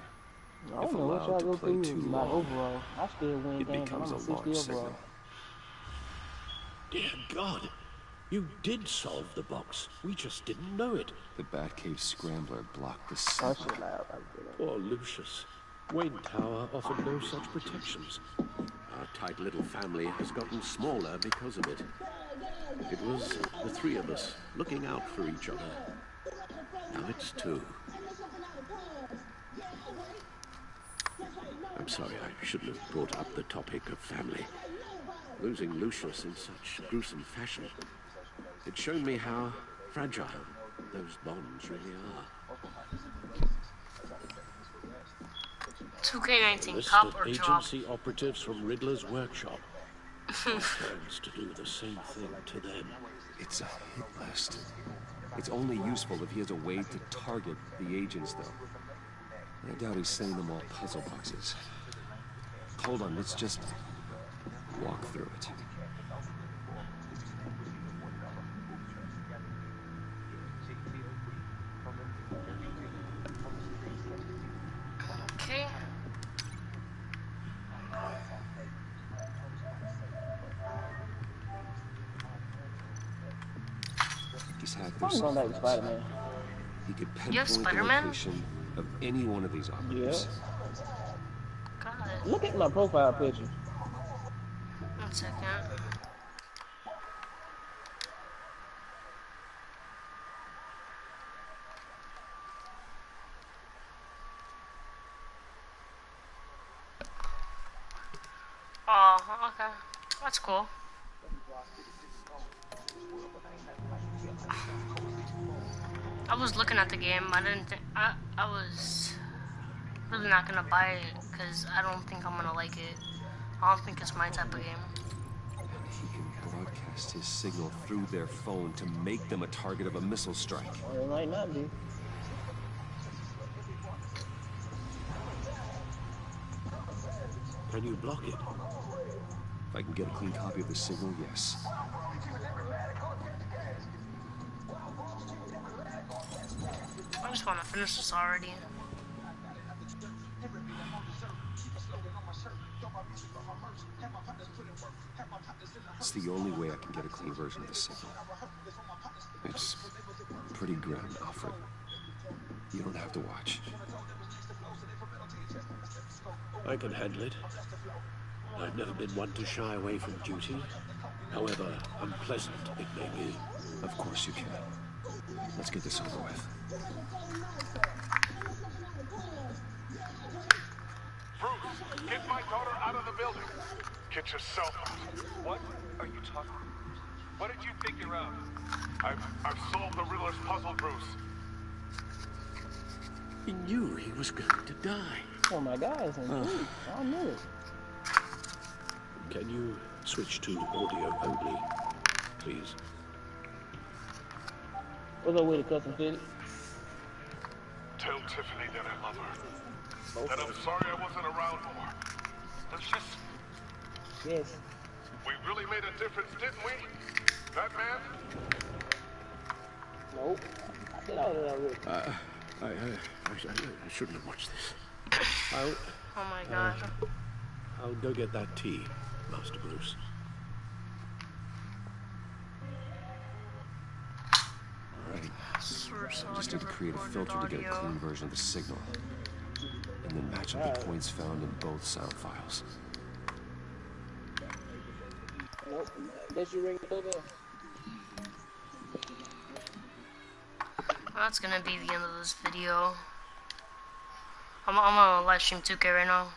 Speaker 5: I
Speaker 1: If
Speaker 5: don't know what
Speaker 1: allowed
Speaker 5: y'all
Speaker 1: to
Speaker 5: go
Speaker 1: play
Speaker 5: through
Speaker 1: too
Speaker 5: my
Speaker 1: long,
Speaker 5: overall. I still win
Speaker 1: it
Speaker 5: games.
Speaker 1: becomes
Speaker 5: I'm
Speaker 1: a
Speaker 5: 60
Speaker 1: launch
Speaker 5: overall.
Speaker 1: signal.
Speaker 11: Dear God, you did solve the box. We just didn't know it.
Speaker 1: The Batcave Scrambler blocked the
Speaker 5: Oh,
Speaker 1: signal.
Speaker 5: shit, loud right there.
Speaker 11: Poor Lucius. Wayne Tower offered no such protections. Our tight little family has gotten smaller because of it. It was the three of us looking out for each other. Now it's two. I'm sorry, I shouldn't have brought up the topic of family. Losing Lucius in such gruesome fashion, it showed me how fragile those bonds really are.
Speaker 2: 2K19
Speaker 11: List
Speaker 2: cop
Speaker 11: of
Speaker 2: or drop.
Speaker 11: agency operatives from Riddler's workshop. Plans to do the same thing to them.
Speaker 1: It's a hit list. It's only useful if he has a way to target the agents, though. I doubt he's sending them all puzzle boxes. Hold on, let's just walk through it.
Speaker 2: Okay.
Speaker 1: He's hacked
Speaker 5: I'm
Speaker 1: their
Speaker 5: going back to
Speaker 1: systems.
Speaker 5: Spider-Man.
Speaker 1: He could
Speaker 2: You have
Speaker 1: pinpoint the
Speaker 2: Spider-Man?
Speaker 1: location of any one of these operatives.
Speaker 2: God.
Speaker 5: Look at my profile picture.
Speaker 2: 1 second. Oh, okay. That's cool. I was looking at the game. I didn't think I was really not gonna buy it because I don't think I'm gonna like it. I don't think it's my type of game.
Speaker 1: He can broadcast his signal through their phone to make them a target of a missile strike.
Speaker 5: Well, it might not be.
Speaker 11: Can you block it?
Speaker 1: If If I can get a clean copy of the signal, yes.
Speaker 2: I just want to finish this already.
Speaker 1: It's the only way I can get a clean version of the signal. It's pretty grim, Alfred. You don't have to watch.
Speaker 11: I can handle it. I've never been one to shy away from duty, however unpleasant it may be.
Speaker 1: Of course you can. Let's get this over with.
Speaker 13: Bruce, get my daughter out of the building. Get yourself out.
Speaker 7: What are you talking about? What did you figure out?
Speaker 13: I've solved the Riddler's puzzle, Bruce.
Speaker 11: He knew he was going to die.
Speaker 5: Oh my God, it's improved. I knew it.
Speaker 11: Can you switch to audio only, please?
Speaker 5: What's up with the custom fit?
Speaker 13: Tell Tiffany that I love her. That I'm sorry I wasn't around more. Lucius?
Speaker 5: Yes.
Speaker 13: We really made a difference, didn't we? That man?
Speaker 5: Nope. I did all of that already.
Speaker 11: I shouldn't have watched this.
Speaker 2: Oh my God.
Speaker 11: I'll go get that tea, Master Bruce.
Speaker 1: Alright. I just need to create a filter to get a clean version of the signal. And then match up the points found in both sound files.
Speaker 5: Nope. Guess you ring the bell.
Speaker 2: That's gonna be the end of this video. I'm gonna live stream 2K right now.